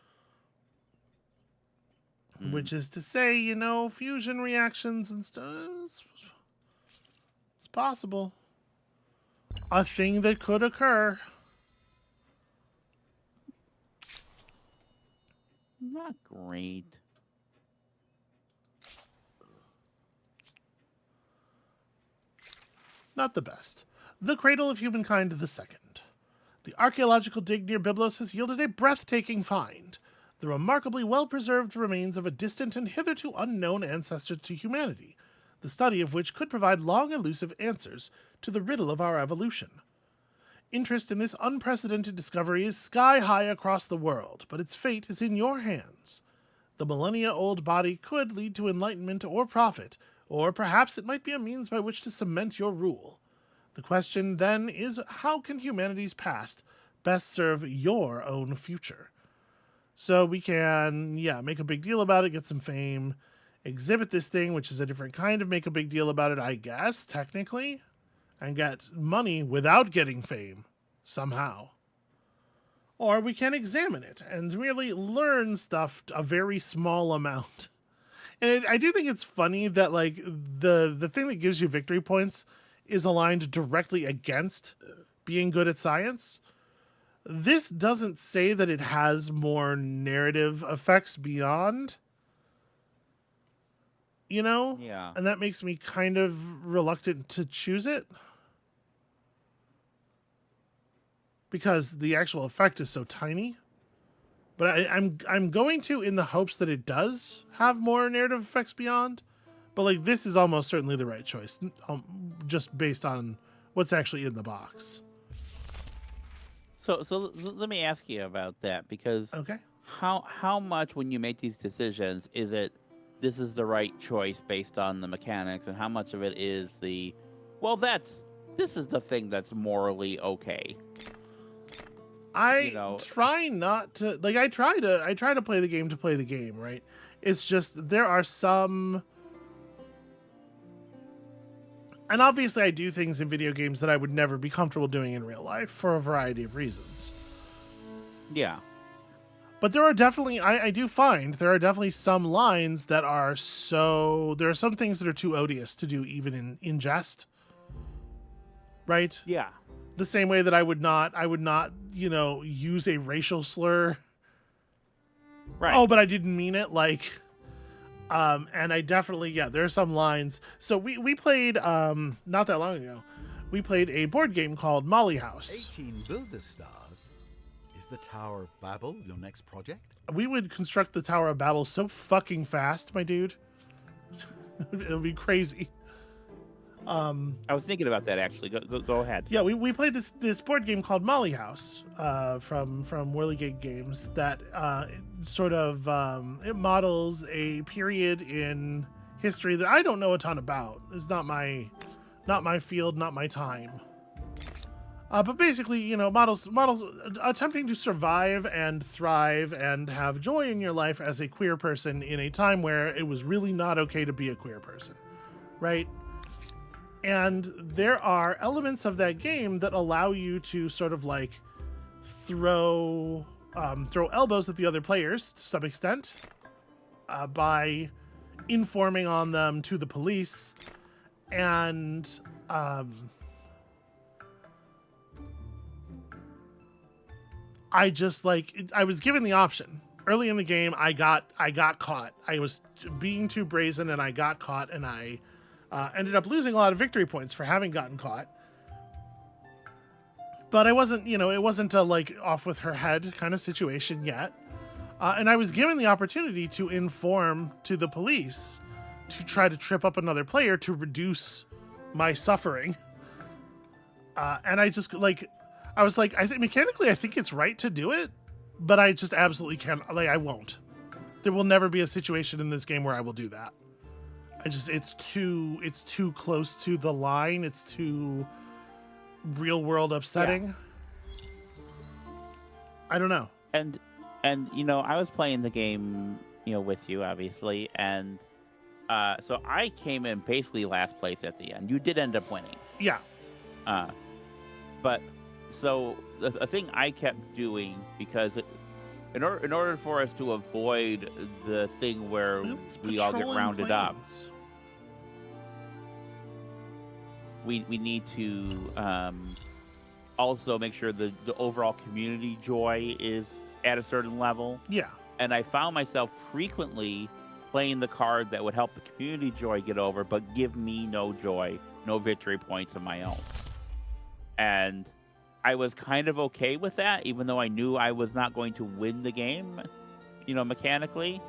A: which is to say, fusion reactions and stuff. It's possible. A thing that could occur.
B: Not great.
A: Not the best. The Cradle of Humankind II. The archaeological dig near Byblos has yielded a breathtaking find. The remarkably well-preserved remains of a distant and hitherto unknown ancestor to humanity, the study of which could provide long elusive answers to the riddle of our evolution. Interest in this unprecedented discovery is sky-high across the world, but its fate is in your hands. The millennia-old body could lead to enlightenment or profit, or perhaps it might be a means by which to cement your rule. The question, then, is how can humanity's past best serve your own future? So we can, make a big deal about it, get some fame, exhibit this thing, which is a different kind of make a big deal about it, I guess, technically, and get money without getting fame, somehow. Or we can examine it and really learn stuff, a very small amount. And I do think it's funny that, like, the thing that gives you victory points is aligned directly against being good at science. This doesn't say that it has more narrative effects beyond,
B: Yeah.
A: And that makes me kind of reluctant to choose it. Because the actual effect is so tiny. But I'm going to in the hopes that it does have more narrative effects beyond. But like this is almost certainly the right choice, just based on what's actually in the box.
B: So let me ask you about that, because
A: Okay.
B: how much when you make these decisions is it this is the right choice based on the mechanics, and how much of it is this is the thing that's morally okay?
A: I try not to I try to play the game, right? It's just there are some, and obviously I do things in video games that I would never be comfortable doing in real life for a variety of reasons.
B: Yeah.
A: But there are definitely, I do find there are definitely some lines that are there are some things that are too odious to do even in jest. Right?
B: Yeah.
A: The same way that I would not, use a racial slur.
B: Right.
A: Oh, but I didn't mean it. And I definitely, there are some lines. So we played, not that long ago, we played a board game called Molly House.
E: 18 Builder Stars. Is the Tower of Babel your next project?
A: We would construct the Tower of Babel so fucking fast, my dude. It would be crazy.
B: I was thinking about that actually. Go ahead.
A: Yeah, we played this board game called Molly House from Whirligig Games that it models a period in history that I don't know a ton about. It's not my not my field, not my time. But basically, you know, models attempting to survive and thrive and have joy in your life as a queer person in a time where it was really not okay to be a queer person, right? And there are elements of that game that allow you to sort of like throw elbows at the other players to some extent by informing on them to the police. And I just like, I was given the option early in the game. I got caught. I was being too brazen and I got caught, and I ended up losing a lot of victory points for having gotten caught. But I wasn't, you know, it wasn't a like off with her head kind of situation yet. And I was given the opportunity to inform to the police to try to trip up another player to reduce my suffering. And I just like, I was like, I think mechanically, I think it's right to do it, but I just absolutely can't, like, I won't. There will never be a situation in this game where I will do that. It's too close to the line. It's too real world upsetting. Yeah. I don't know.
B: And you know, I was playing the game, you know, with you obviously, and so I came in basically last place at the end. You did end up winning.
A: Yeah.
B: But so the thing I kept doing, because in order for us to avoid the thing where we all get rounded up, we need to also make sure the overall community joy is at a certain level.
A: Yeah. And
B: I found myself frequently playing the card that would help the community joy get over, but give me no joy, no victory points of my own. And I was kind of okay with that, even though I knew I was not going to win the game, you know, mechanically.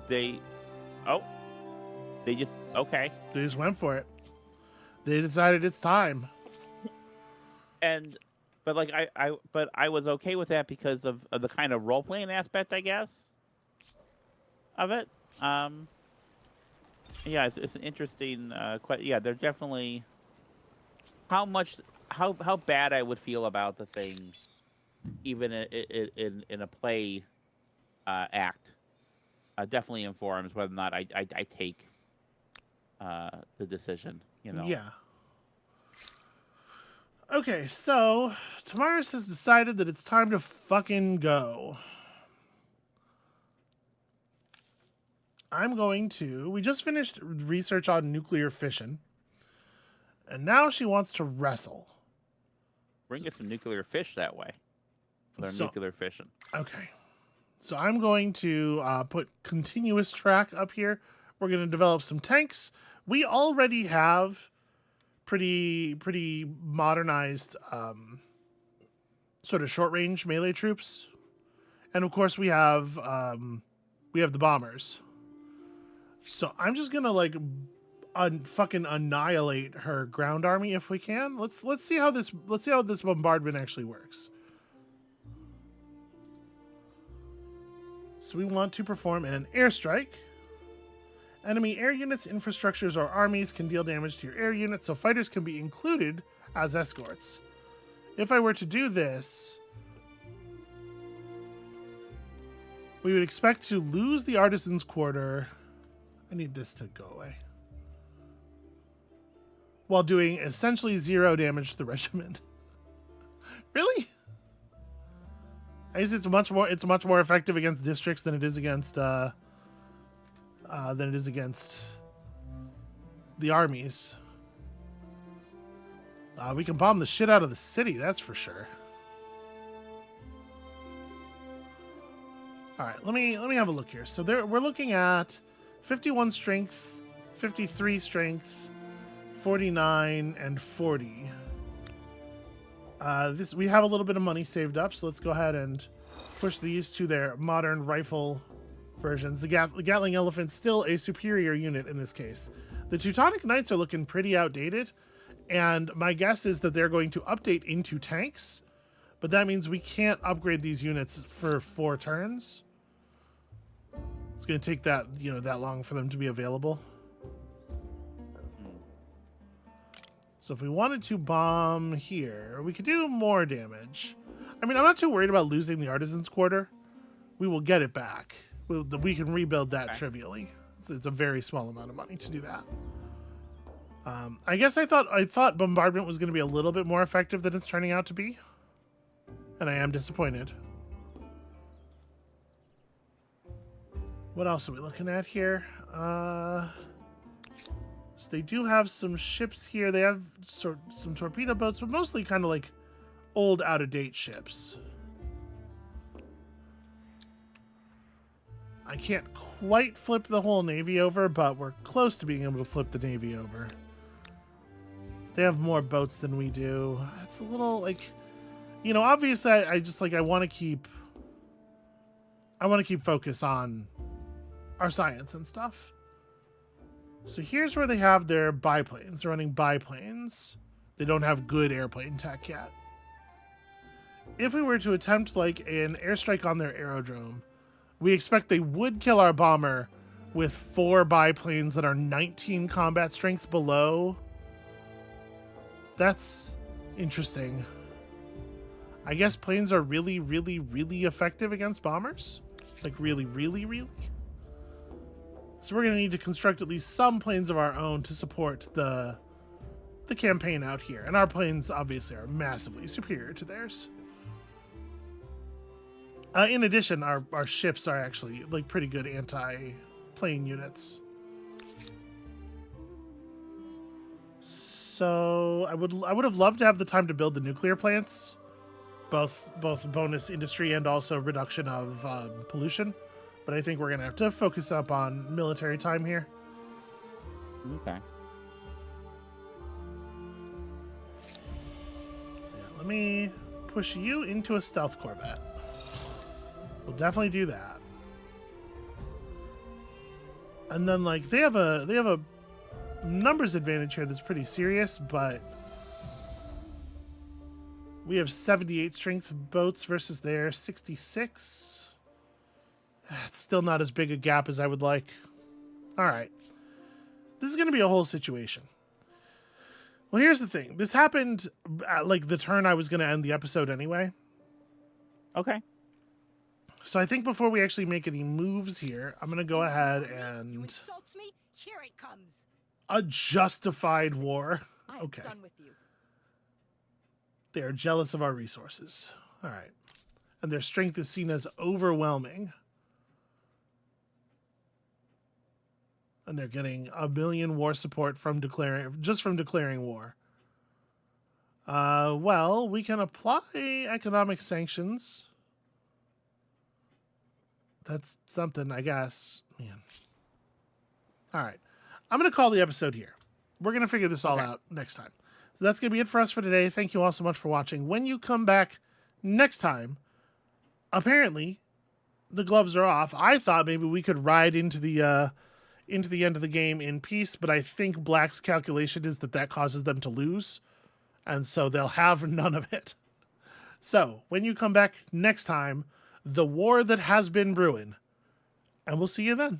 B: They
A: just went for it. They decided it's time.
B: But I was okay with that because of the kind of role playing aspect, I guess, of it. Yeah, it's an interesting. Yeah, they're definitely how bad I would feel about the thing, even in a play act, definitely informs whether or not I take the decision. You know.
A: Yeah. Okay, so Tamaris has decided that it's time to fucking go. We just finished research on nuclear fission, and now she wants to wrestle.
B: Bring us some nuclear fish that way. They're nuclear fishing.
A: Okay. So I'm going to put continuous track up here. We're going to develop some tanks. We already have pretty modernized sort of short range melee troops, and of course we have the bombers. So I'm just gonna like fucking annihilate her ground army if we can. Let's see how this bombardment actually works. So we want to perform an airstrike. Enemy air units, infrastructures, or armies can deal damage to your air units, so fighters can be included as escorts. If I were to do this, we would expect to lose the artisan's quarter. I need this to go away. While doing essentially 0 damage to the regiment. Really? I guess it's much more effective against districts than it is against the armies. We can bomb the shit out of the city, that's for sure. All right, let me have a look here. So we're looking at 51 strength, 53 strength, 49, and 40. We have a little bit of money saved up, so let's go ahead and push these to their modern rifle versions. The Gatling Elephant's still a superior unit in this case. The Teutonic Knights are looking pretty outdated, and my guess is that they're going to update into tanks, but that means we can't upgrade these units for 4 turns. It's going to take that long for them to be available. So if we wanted to bomb here, we could do more damage. I mean, I'm not too worried about losing the Artisan's Quarter. We will get it back. We can rebuild that trivially. It's a very small amount of money to do that. I guess I thought bombardment was going to be a little bit more effective than it's turning out to be. And I am disappointed. What else are we looking at here? So they do have some ships here. They have some torpedo boats, but mostly kind of like old, out-of-date ships. I can't quite flip the whole Navy over, but we're close to being able to flip the Navy over. They have more boats than we do. It's a little like, you know, obviously I just like, I want to keep focus on our science and stuff. So here's where they have their biplanes. They're running biplanes. They don't have good airplane tech yet. If we were to attempt like an airstrike on their aerodrome, we expect they would kill our bomber with 4 biplanes that are 19 combat strength below. That's interesting. I guess planes are really, really, really effective against bombers. Like really, really, really. So we're going to need to construct at least some planes of our own to support the campaign out here. And our planes obviously are massively superior to theirs. In addition, our ships are actually like pretty good anti-plane units. So I would have loved to have the time to build the nuclear plants, both bonus industry and also reduction of pollution. But I think we're gonna have to focus up on military time here.
B: Okay.
A: Yeah, let me push you into a stealth corvette. We'll definitely do that. And then like they have a numbers advantage here that's pretty serious, but we have 78 strength boats versus their 66. It's still not as big a gap as I would like. All right. This is going to be a whole situation. Well, here's the thing. This happened at like the turn I was going to end the episode anyway.
B: Okay.
A: So I think before we actually make any moves here, I'm going to go ahead
C: You
A: and
C: insult me? Here it comes.
A: a justified war.
C: I'm
A: Okay.
C: done with you.
A: They are jealous of our resources. All right. And their strength is seen as overwhelming. And they're getting 1 million war support from declaring war. Well, we can apply economic sanctions. That's something, I guess. Man. All right. I'm going to call the episode here. We're going to figure this all out next time. So that's going to be it for us for today. Thank you all so much for watching. When you come back next time, apparently the gloves are off. I thought maybe we could ride into the end of the game in peace, but I think Black's calculation is that causes them to lose, and so they'll have none of it. So when you come back next time, the war that has been brewing, and we'll see you then.